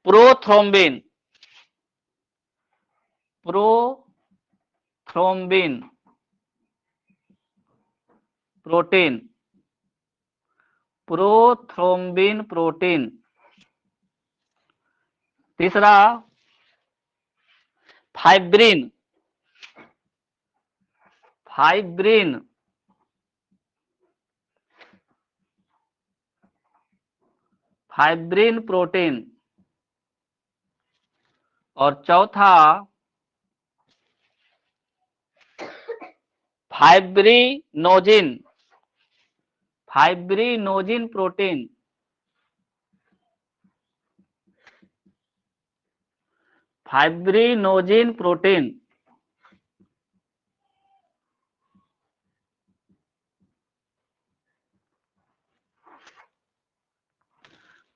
prothrombin. Prothrombin protein. Prothrombin protein. तीसरा फाइब्रिन। Fibrin fibrin protein. और चौथा fibrinogen. Fibrinogen protein. Fibrinogen protein.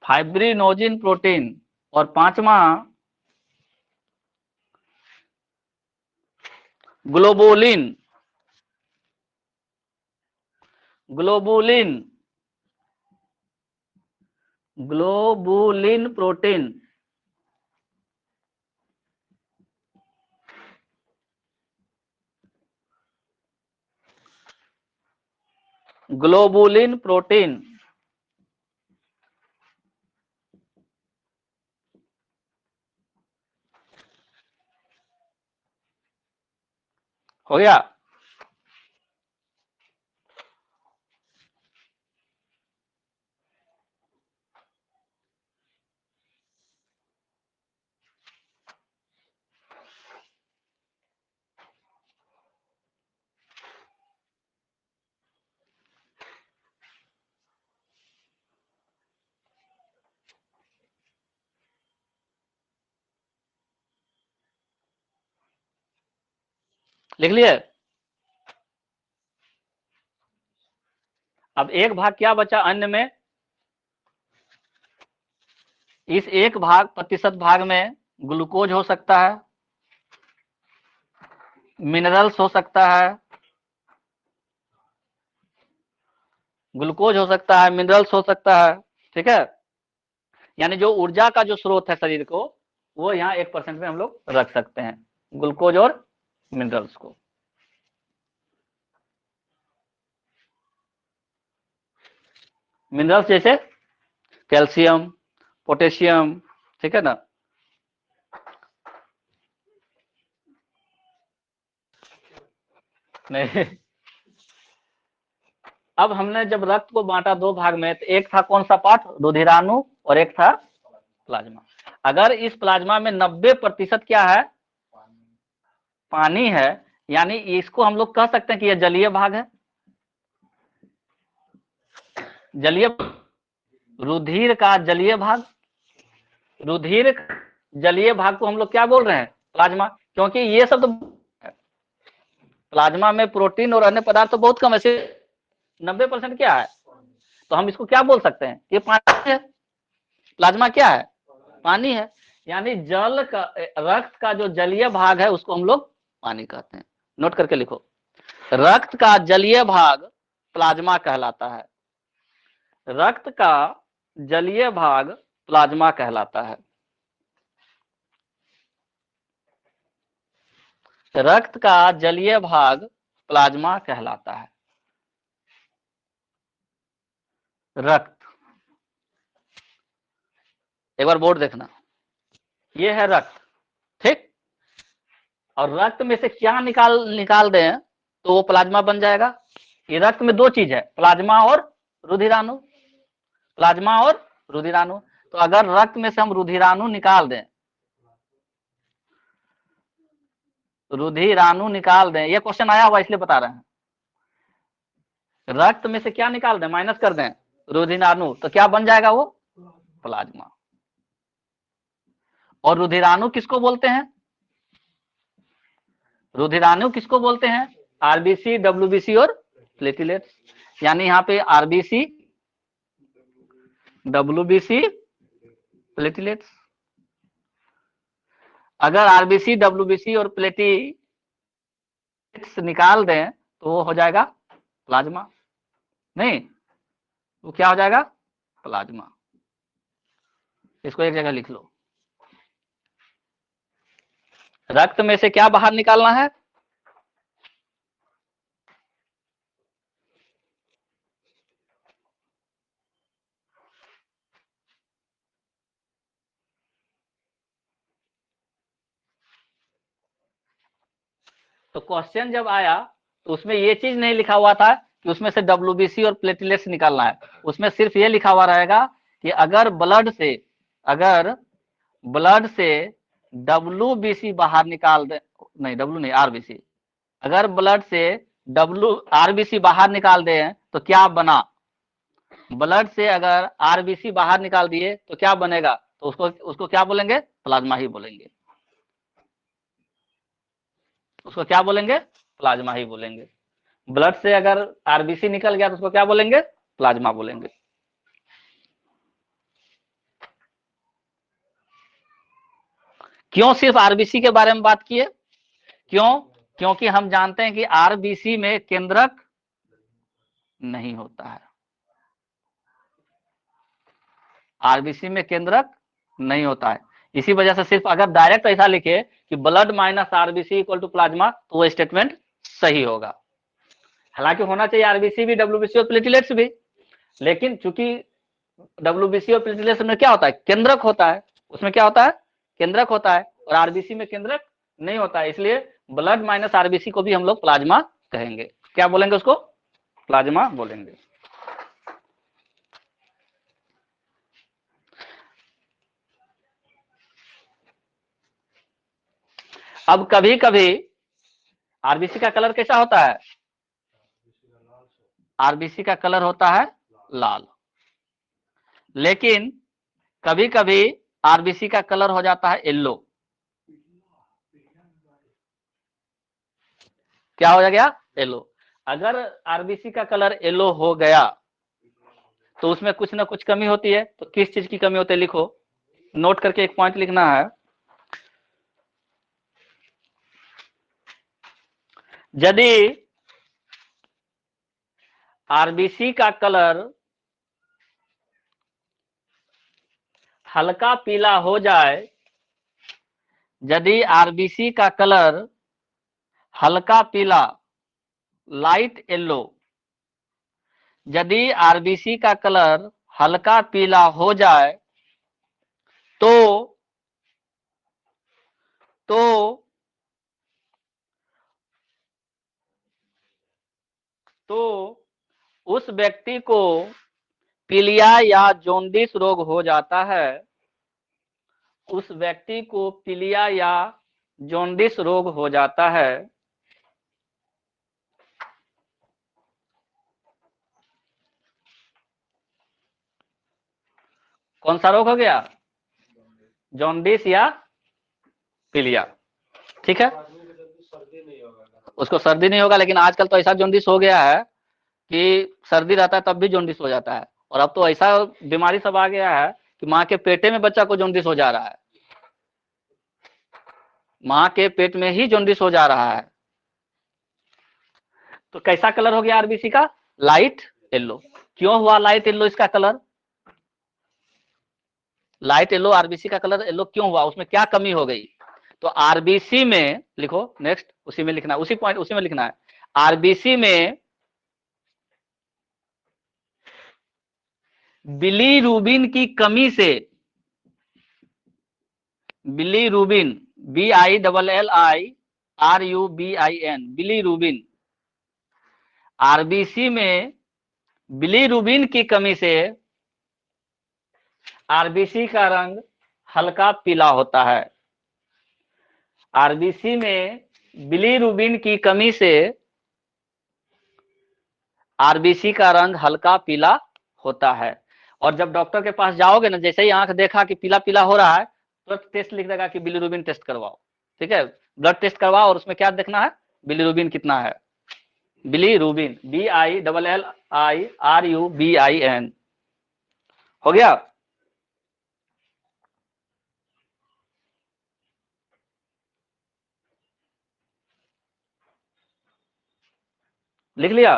Fibrinogen protein. और पांचवा globulin. Globulin globulin protein. Globulin protein. हो गया। लिख लिए। अब एक भाग क्या बचा अन्य में? इस एक भाग प्रतिशत भाग में ग्लूकोज हो सकता है, मिनरल्स हो सकता है, ग्लूकोज हो सकता है, मिनरल्स हो सकता है। ठीक है, यानी जो ऊर्जा का जो स्रोत है शरीर को, वो यहाँ 1% में हम लोग रख सकते हैं, ग्लूकोज और मिनरल्स को। मिनरल्स जैसे कैल्शियम, पोटेशियम, ठीक है ना। नहीं, अब हमने जब रक्त को बांटा दो भाग में, तो एक था कौन सा पार्ट? रुधिराणु, और एक था प्लाज्मा। अगर इस प्लाज्मा में 90% क्या है? पानी है, यानी इसको हम लोग कह सकते हैं कि यह जलीय भाग है। जलीय, रुधिर का जलीय भाग। रुधिर जलीय भाग को हम लोग क्या बोल रहे हैं? प्लाज्मा। क्योंकि ये सब तो प्लाज्मा में प्रोटीन और अन्य पदार्थ तो बहुत कम है, सिर्फ 90% क्या है, तो हम इसको क्या बोल सकते हैं? ये पानी है। प्लाज्मा क्या है? पानी है। यानी जल का, रक्त का जो जलीय भाग है उसको हम लोग पानी कहते हैं। नोट करके लिखो, रक्त का जलीय भाग प्लाज्मा कहलाता है। रक्त का जलीय भाग प्लाज्मा कहलाता है। रक्त का जलीय भाग प्लाज्मा कहलाता है। रक्त, एक बार बोर्ड देखना, ये है रक्त, ठीक। और रक्त में से क्या निकाल दें तो वो प्लाज्मा बन जाएगा। ये रक्त में दो चीज है, प्लाज्मा और रुधिराणु। प्लाज्मा और रुधिराणु। तो अगर रक्त में से हम रुधिराणु निकाल दें, रुधिराणु निकाल दें, ये क्वेश्चन आया हुआ इसलिए बता रहे हैं। रक्त में से क्या निकाल दें, माइनस कर दें रुधिराणु, तो क्या बन जाएगा वो, प्लाज्मा। और रुधिराणु किसको बोलते हैं, रुधिराणु किसको बोलते हैं, आरबीसी, डब्ल्यूबीसी और प्लेटलेट्स। यानी यहाँ पे आरबीसी, डब्ल्यूबीसी, प्लेटलेट्स। अगर आरबीसी, डब्ल्यूबीसी और प्लेटलेट्स निकाल दें तो वो हो जाएगा प्लाज्मा। नहीं, वो क्या हो जाएगा, प्लाज्मा। इसको एक जगह लिख लो। रक्त में से क्या बाहर निकालना है, तो क्वेश्चन जब आया तो उसमें ये चीज नहीं लिखा हुआ था कि उसमें से डब्ल्यूबीसी और प्लेटलेट्स निकालना है। उसमें सिर्फ ये लिखा हुआ रहेगा कि अगर ब्लड से डब्ल्यूबीसी बाहर निकाल दे, नहीं डब्ल्यू नहीं, आरबीसी, अगर ब्लड से आरबीसी बाहर निकाल दे तो क्या बना, ब्लड से अगर आरबीसी बाहर निकाल दिए तो क्या बनेगा, तो उसको क्या बोलेंगे, प्लाज्मा ही बोलेंगे। उसको क्या बोलेंगे, प्लाज्मा ही बोलेंगे। ब्लड से अगर आरबीसी निकल गया तो उसको क्या बोलेंगे, प्लाज्मा बोलेंगे। क्यों सिर्फ आरबीसी के बारे में बात की है, क्यों, क्योंकि हम जानते हैं कि आरबीसी में केंद्रक नहीं होता है, आरबीसी में केंद्रक नहीं होता है। इसी वजह से सिर्फ अगर डायरेक्ट ऐसा लिखे कि blood minus RBC equal to plasma तो वो स्टेटमेंट सही होगा। हालांकि होना चाहिए आरबीसी भी, डब्ल्यूबीसी और प्लेटलेट्स भी, लेकिन चूंकि डब्ल्यूबीसी और प्लेटलेट्स में क्या होता है, केंद्रक होता है, उसमें क्या होता है, केंद्रक होता है, और आरबीसी में केंद्रक नहीं होता है, इसलिए ब्लड माइनस आरबीसी को भी हम लोग प्लाज्मा कहेंगे। क्या बोलेंगे उसको, प्लाज्मा बोलेंगे। अब कभी कभी आरबीसी का कलर कैसा होता है, आरबीसी का कलर होता है लाल, लेकिन कभी कभी आरबीसी का कलर हो जाता है येलो। क्या हो गया, येलो। अगर आरबीसी का कलर येलो हो गया तो उसमें कुछ ना कुछ कमी होती है, तो किस चीज की कमी होती है, लिखो, नोट करके एक पॉइंट लिखना है। यदि आरबीसी का कलर हल्का पीला हो जाए, यदि आरबीसी का कलर हल्का पीला, लाइट येलो, यदि आरबीसी का कलर हल्का पीला हो जाए तो उस व्यक्ति को पीलिया या जॉन्डिस रोग हो जाता है, उस व्यक्ति को पीलिया या जॉन्डिस रोग हो जाता है। कौन सा रोग हो गया, जॉन्डिस या पीलिया, ठीक है। उसको सर्दी नहीं होगा, लेकिन आजकल तो ऐसा जॉन्डिस हो गया है कि सर्दी रहता है तब भी जॉन्डिस हो जाता है, और अब तो ऐसा बीमारी सब आ गया है कि माँ के पेटे में बच्चा को जॉन्डिस हो जा रहा है, माँ के पेट में ही जॉन्डिस हो जा रहा है। तो कैसा कलर हो गया आरबीसी का, लाइट येलो। क्यों हुआ लाइट येलो इसका कलर, लाइट येलो आरबीसी का कलर येलो क्यों हुआ, उसमें क्या कमी हो गई, तो आरबीसी में लिखो, नेक्स्ट उसी में लिखना, उसी पॉइंट उसी में लिखना है। आरबीसी में बिलीरुबिन की कमी से, बिलीरुबिन, BILLIRUBIN, बिलीरुबिन, आरबीसी में बिलीरुबिन की कमी से आरबीसी का रंग हल्का पीला होता है। आरबीसी में बिलीरुबिन की कमी से आरबीसी का रंग हल्का पीला होता है। और जब डॉक्टर के पास जाओगे ना, जैसे ही आंख देखा कि पीला पीला हो रहा है, तो टेस्ट लिख देगा कि बिलीरुबिन टेस्ट करवाओ। ठीक है, ब्लड टेस्ट करवाओ और उसमें क्या देखना है, बिलीरुबिन कितना है। Bilirubin, BILLIRUBIN। हो गया? लिख लिया?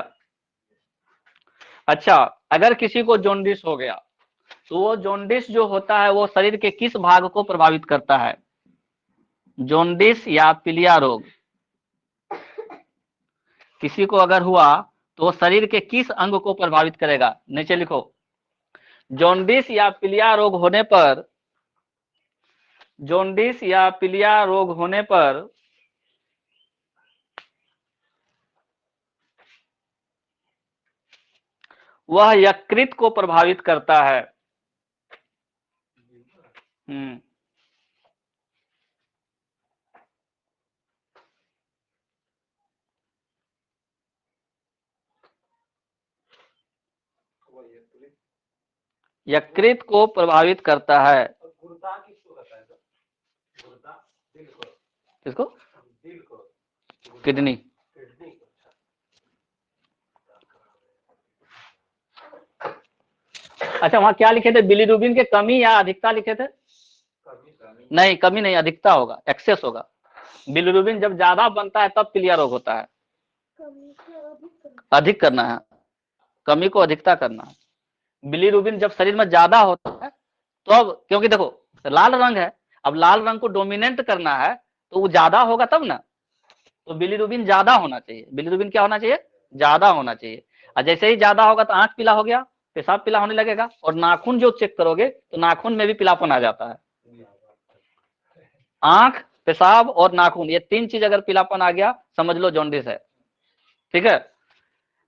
अच्छा, अगर किसी को जॉन्डिस हो गया तो वो जॉन्डिस जो होता है वो शरीर के किस भाग को प्रभावित करता है? जॉन्डिस या पीलिया रोग किसी को अगर हुआ तो वो शरीर के किस अंग को प्रभावित करेगा? नीचे लिखो। जॉन्डिस या पीलिया रोग होने पर, जॉन्डिस या पीलिया रोग होने पर वह यकृत को प्रभावित करता है। यकृत को प्रभावित करता है। गुर्दा किसको कहता है? गुर्दा दिल को। किसको? दिल को। किडनी। किडनी को। अच्छा, वहां क्या लिखे थे? बिलीरुबिन के कमी या अधिकता लिखे थे? नहीं, कमी नहीं, अधिकता होगा, एक्सेस होगा। बिलीरुबिन जब ज्यादा बनता है तब पीलिया रोग होता है। अधिक करना है, कमी को अधिकता करना है। बिलीरुबिन जब शरीर में ज्यादा होता है तो अब, क्योंकि देखो लाल रंग है, अब लाल रंग को डोमिनेट करना है तो वो ज्यादा होगा तब ना, तो बिलीरुबिन ज्यादा होना चाहिए। बिलीरुबिन क्या होना चाहिए? ज्यादा होना चाहिए। और जैसे ही ज्यादा होगा तो आंख पीला हो गया, पेशाब पीला होने लगेगा, और नाखून जो चेक करोगे तो नाखून में भी पीलापन आ जाता है। आंख, पेशाब और नाखून, ये तीन चीज अगर पीलापन आ गया समझ लो जॉन्डिस है। ठीक है,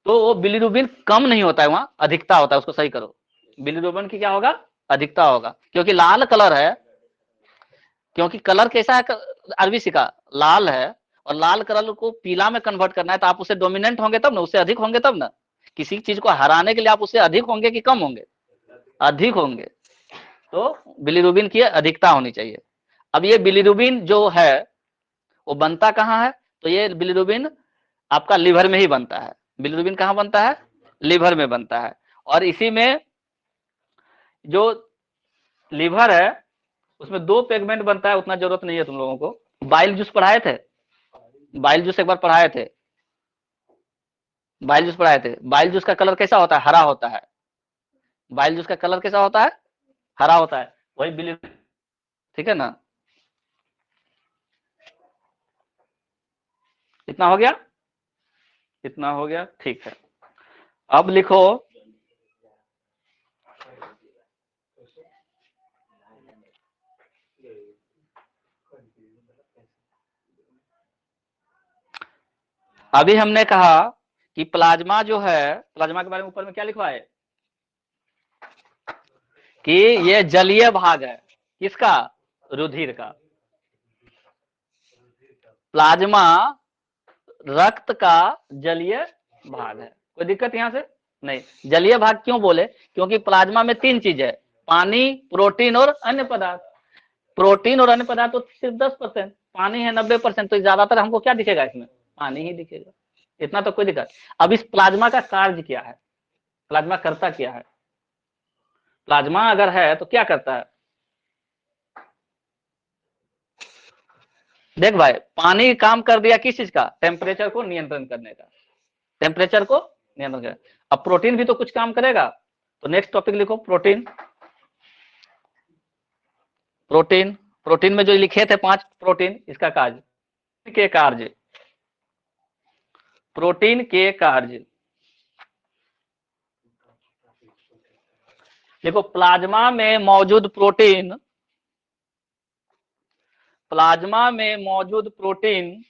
तो वो बिलीरुबिन कम नहीं होता है, वहां अधिकता होता है, उसको सही करो। बिलीरुबिन की क्या होगा? अधिकता होगा, क्योंकि लाल कलर है। क्योंकि कलर कैसा है आरबीसी का? लाल है, और लाल कलर को पीला में कन्वर्ट करना है तो आप उससे डोमिनेंट होंगे तब ना, उससे अधिक होंगे तब ना। किसी चीज को हराने के लिए आप उससे अधिक होंगे कि कम होंगे? अधिक होंगे। तो बिलीरुबिन की अधिकता होनी चाहिए। अब ये बिलीरुबिन जो है वो बनता कहाँ है? तो ये बिलीरुबिन आपका लीवर में ही बनता है। बिलीरुबिन कहाँ बनता है? लीवर में बनता है। और इसी में जो लीवर है उसमें दो पेगमेंट बनता है, उतना जरूरत नहीं है तुम लोगों को। बाइल जूस पढ़ाए थे? बाइल जूस एक बार पढ़ाए थे, बाइल जूस पढ़ाए थे। बाइल जूस का कलर कैसा होता है? हरा होता है। बाइल जूस का कलर कैसा होता है? हरा होता है। वही बिलीरुबिन। ठीक है ना? इतना हो गया? इतना हो गया, ठीक है। अब लिखो, अभी हमने कहा कि प्लाज्मा जो है, प्लाज्मा के बारे में ऊपर में क्या लिखवा है कि ये जलीय भाग है। किसका? रुधिर का। प्लाज्मा रक्त का जलीय भाग है। कोई दिक्कत यहां से नहीं। जलीय भाग क्यों बोले? क्योंकि प्लाज्मा में तीन चीज है, पानी, प्रोटीन और अन्य पदार्थ। प्रोटीन और अन्य पदार्थ तो सिर्फ 10%, पानी है 90%, तो ज्यादातर हमको क्या दिखेगा इसमें? पानी ही दिखेगा। इतना तो कोई दिक्कत। अब इस प्लाज्मा का कार्य क्या है? प्लाज्मा करता क्या है? प्लाज्मा अगर है तो क्या करता है? देख भाई, पानी काम कर दिया किस चीज का? टेम्परेचर को नियंत्रण करने का। टेम्परेचर को नियंत्रण करें। अब प्रोटीन भी तो कुछ काम करेगा, तो नेक्स्ट टॉपिक लिखो, प्रोटीन। प्रोटीन, प्रोटीन में जो लिखे थे 5 प्रोटीन, इसका कार्य के कार्य, प्रोटीन के कार्य देखो। प्लाज्मा में मौजूद प्रोटीन, प्लाज्मा में मौजूद प्रोटीन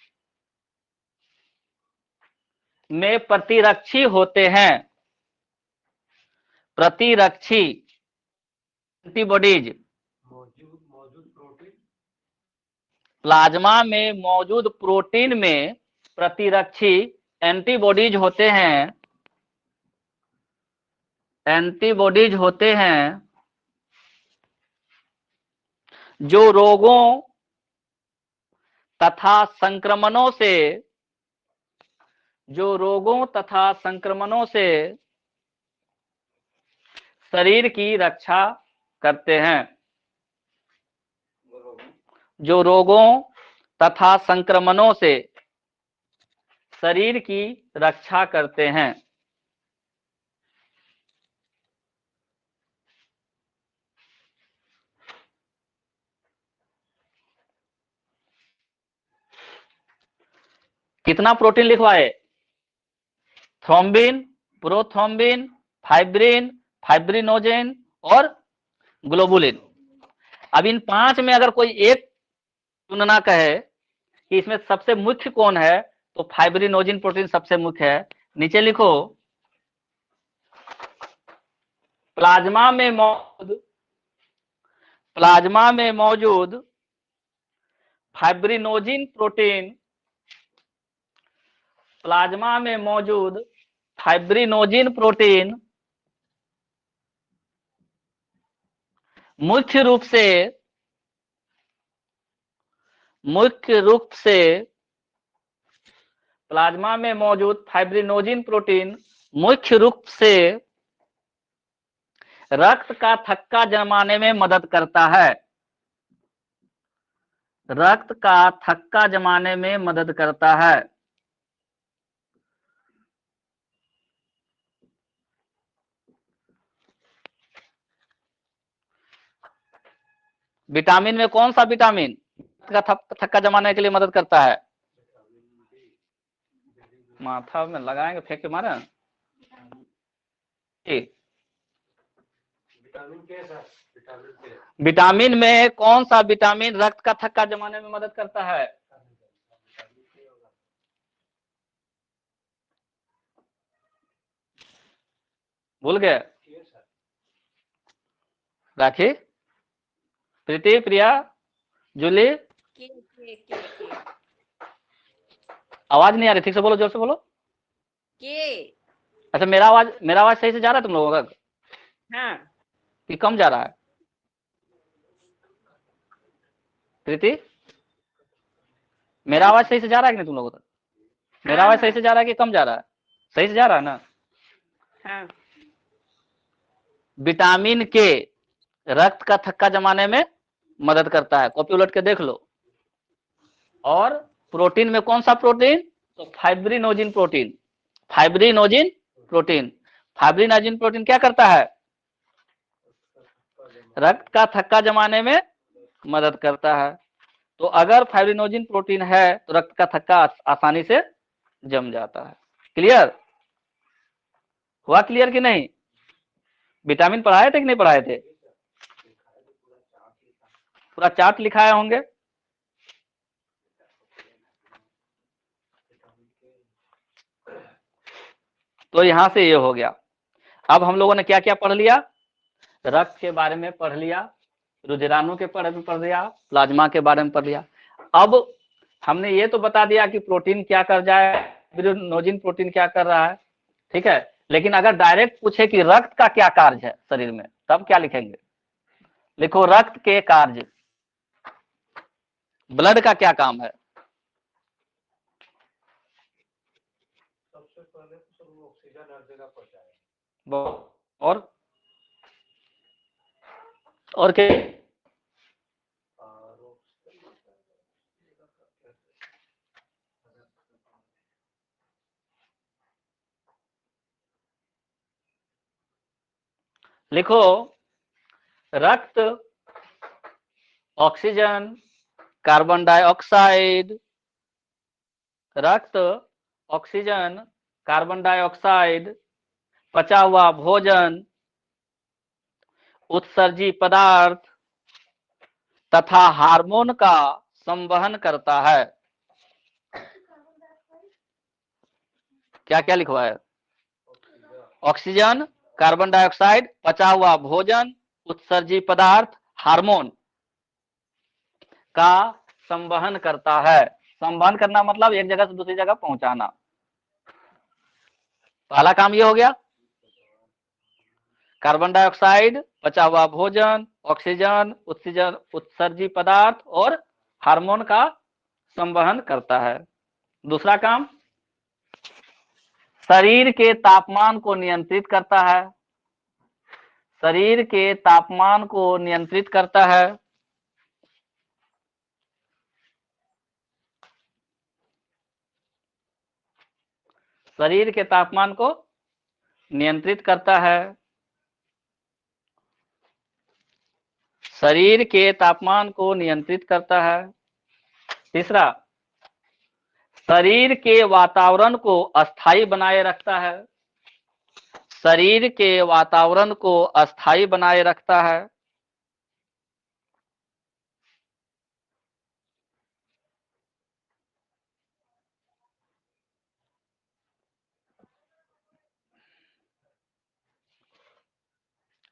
में प्रतिरक्षी होते हैं। प्रतिरक्षी एंटीबॉडीज, मौजूद प्रोटीन, प्लाज्मा में मौजूद प्रोटीन में प्रतिरक्षी एंटीबॉडीज होते हैं, एंटीबॉडीज होते हैं जो रोगों तथा संक्रमणों से, जो रोगों तथा संक्रमणों से शरीर की रक्षा करते हैं, जो रोगों तथा संक्रमणों से शरीर की रक्षा करते हैं। कितना प्रोटीन लिखवाए? थ्रोम्बिन, प्रोथ्रोम्बिन, फाइब्रिन, फाइब्रिनोजेन और ग्लोबुलिन। अब इन 5 में अगर कोई एक चुनना कहे कि इसमें सबसे मुख्य कौन है, तो फाइब्रिनोजिन प्रोटीन सबसे मुख्य है। नीचे लिखो, प्लाज्मा में मौजूद फाइब्रिनोजिन प्रोटीन, प्लाज्मा में मौजूद फाइब्रिनोजिन प्रोटीन मुख्य रूप से प्लाज्मा में मौजूद फाइब्रिनोजिन प्रोटीन मुख्य रूप से रक्त का थक्का जमाने में मदद करता है, रक्त का थक्का जमाने में मदद करता है। विटामिन में कौन सा विटामिन रक्त का थक्का जमाने के लिए मदद करता है? माथा में लगाएंगे, फेंक के मारे। विटामिन में कौन सा विटामिन रक्त का थक्का जमाने में मदद करता है? भूल गए? राखी, प्रीति, प्रिया, जूली, आवाज नहीं आ रही, ठीक से बोलो, जोर से बोलो। अच्छा, मेरा आवाज सही से जा रहा है तुम लोगों तक? हाँ। कि कम जा रहा है? प्रीति, मेरा आवाज सही से जा रहा है कि नहीं तुम लोगों तक? मेरा आवाज सही से जा रहा है कि कम जा रहा है? सही से जा रहा है ना? हाँ। विटामिन के रक्त का थक्का जमाने में मदद करता है, कॉपी उलट के देख लो। और प्रोटीन में कौन सा प्रोटीन? तो fibrinogen protein, fibrinogen protein. Fibrinogen protein क्या करता है? रक्त का थक्का जमाने में मदद करता है। तो अगर फाइब्रिनोजिन प्रोटीन है तो रक्त का थक्का आसानी से जम जाता है। क्लियर हुआ? क्लियर कि नहीं? विटामिन पढ़ाए थे कि नहीं पढ़ाए थे? पूरा चार्ट लिखाए होंगे। तो यहां से ये हो गया। अब हम लोगों ने क्या क्या पढ़ लिया? रक्त के बारे में पढ़ लिया, रुधिराणु के बारे में पढ़ लिया, प्लाज्मा के बारे में पढ़ लिया। अब हमने ये तो बता दिया कि प्रोटीन क्या कर जाए, फाइब्रिनोजिन प्रोटीन क्या कर रहा है, ठीक है। लेकिन अगर डायरेक्ट पूछे कि रक्त का क्या कार्य है शरीर में, तब क्या लिखेंगे? लिखो, रक्त के कार्य, ब्लड का क्या काम है? सबसे पहले तो ऑक्सीजन हर जगह पहुंचाए। और क्या? लिखो, रक्त ऑक्सीजन, कार्बन डाइऑक्साइड, रक्त ऑक्सीजन, कार्बन डाइऑक्साइड, पचा हुआ भोजन, उत्सर्जी पदार्थ तथा हार्मोन का संवहन करता है। क्या क्या लिखवाया? ऑक्सीजन, कार्बन डाइऑक्साइड, पचा हुआ भोजन, उत्सर्जी पदार्थ हार्मोन का संवहन करता है। संवहन करना मतलब एक जगह से दूसरी जगह पहुंचाना। पहला काम ये हो गया, कार्बन डाइऑक्साइड, पचा हुआ भोजन, ऑक्सीजन, उत्सर्जी पदार्थ और हार्मोन का संवहन करता है। दूसरा काम, शरीर के तापमान को नियंत्रित करता है। शरीर के तापमान को नियंत्रित करता है। शरीर के तापमान को नियंत्रित करता है। शरीर के तापमान को नियंत्रित करता है। तीसरा, शरीर के वातावरण को अस्थायी बनाए रखता है। शरीर के वातावरण को अस्थायी बनाए रखता है।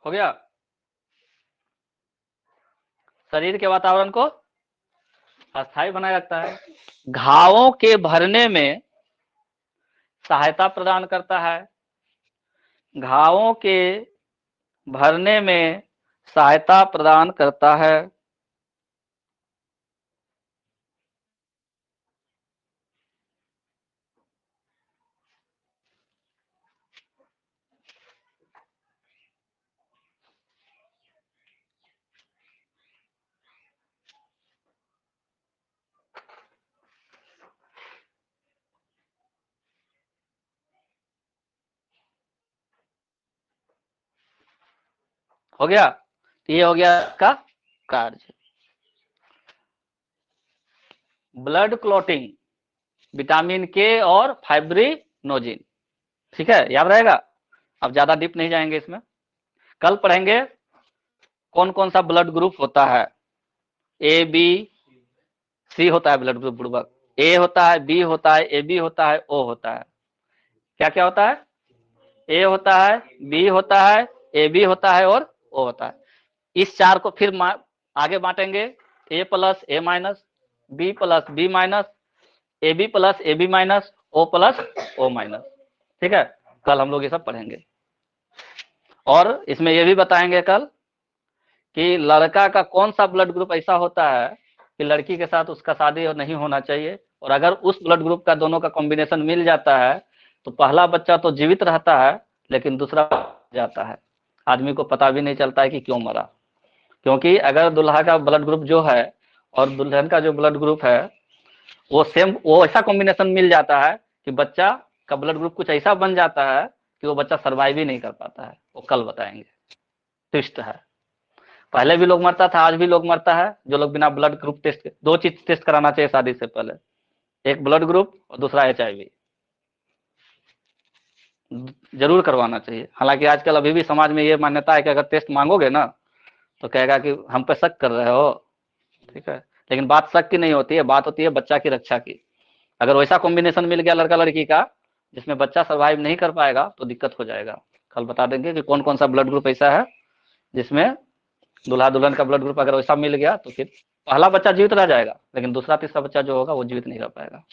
हो गया, शरीर के वातावरण को अस्थायी बनाए रखता है। घावों के भरने में सहायता प्रदान करता है। घावों के भरने में सहायता प्रदान करता है। हो गया, ये हो गया इसका कार्य। ब्लड क्लॉटिंग, विटामिन के और फाइब्रिनोजिन। ठीक है, याद रहेगा। अब ज्यादा डीप नहीं जाएंगे इसमें। कल पढ़ेंगे कौन कौन सा ब्लड ग्रुप होता है। ए बी सी होता है ब्लड ग्रुप बुड़बक। ए होता है, बी होता है, ए बी होता है, ओ होता है। क्या क्या होता है? ए होता है, बी होता है, ए बी होता है और ओ होता है। इस चार को फिर आगे बांटेंगे, A plus A minus, B plus B minus, A B plus A B minus, O plus O minus. ठीक है, कल हम लोग ये सब पढ़ेंगे। और इसमें ये भी बताएंगे कल कि लड़का का कौन सा ब्लड ग्रुप ऐसा होता है कि लड़की के साथ उसका शादी नहीं होना चाहिए, और अगर उस ब्लड ग्रुप का दोनों का कॉम्बिनेशन मिल जाता है तो पहला बच्चा तो जीवित रहता है लेकिन दूसरा जाता है। आदमी को पता भी नहीं चलता है कि क्यों मरा, क्योंकि अगर दुल्हा का ब्लड ग्रुप जो है और दुल्हन का जो ब्लड ग्रुप है वो सेम, वो ऐसा कॉम्बिनेशन मिल जाता है कि बच्चा का ब्लड ग्रुप कुछ ऐसा बन जाता है कि वो बच्चा सर्वाइव ही नहीं कर पाता है। वो कल बताएंगे, ट्विस्ट है। पहले भी लोग मरता था, आज भी लोग मरता है जो लोग बिना ब्लड ग्रुप टेस्ट। दो चीज टेस्ट कराना चाहिए शादी से पहले, एक ब्लड ग्रुप और दूसरा HIV, जरूर करवाना चाहिए। हालांकि आजकल अभी भी समाज में ये मान्यता है कि अगर टेस्ट मांगोगे ना तो कहेगा कि हम पे शक कर रहे हो। ठीक है, लेकिन बात शक की नहीं होती है, बात होती है बच्चा की रक्षा की। अगर वैसा कॉम्बिनेशन मिल गया लड़का लड़की का जिसमें बच्चा सर्वाइव नहीं कर पाएगा तो दिक्कत हो जाएगा। कल बता देंगे कि कौन कौन सा ब्लड ग्रुप ऐसा है जिसमें दूल्हा दुल्हन का ब्लड ग्रुप अगर वैसा मिल गया तो फिर पहला बच्चा जीवित रह जाएगा लेकिन दूसरा तीसरा बच्चा जो होगा वो जीवित नहीं रह पाएगा।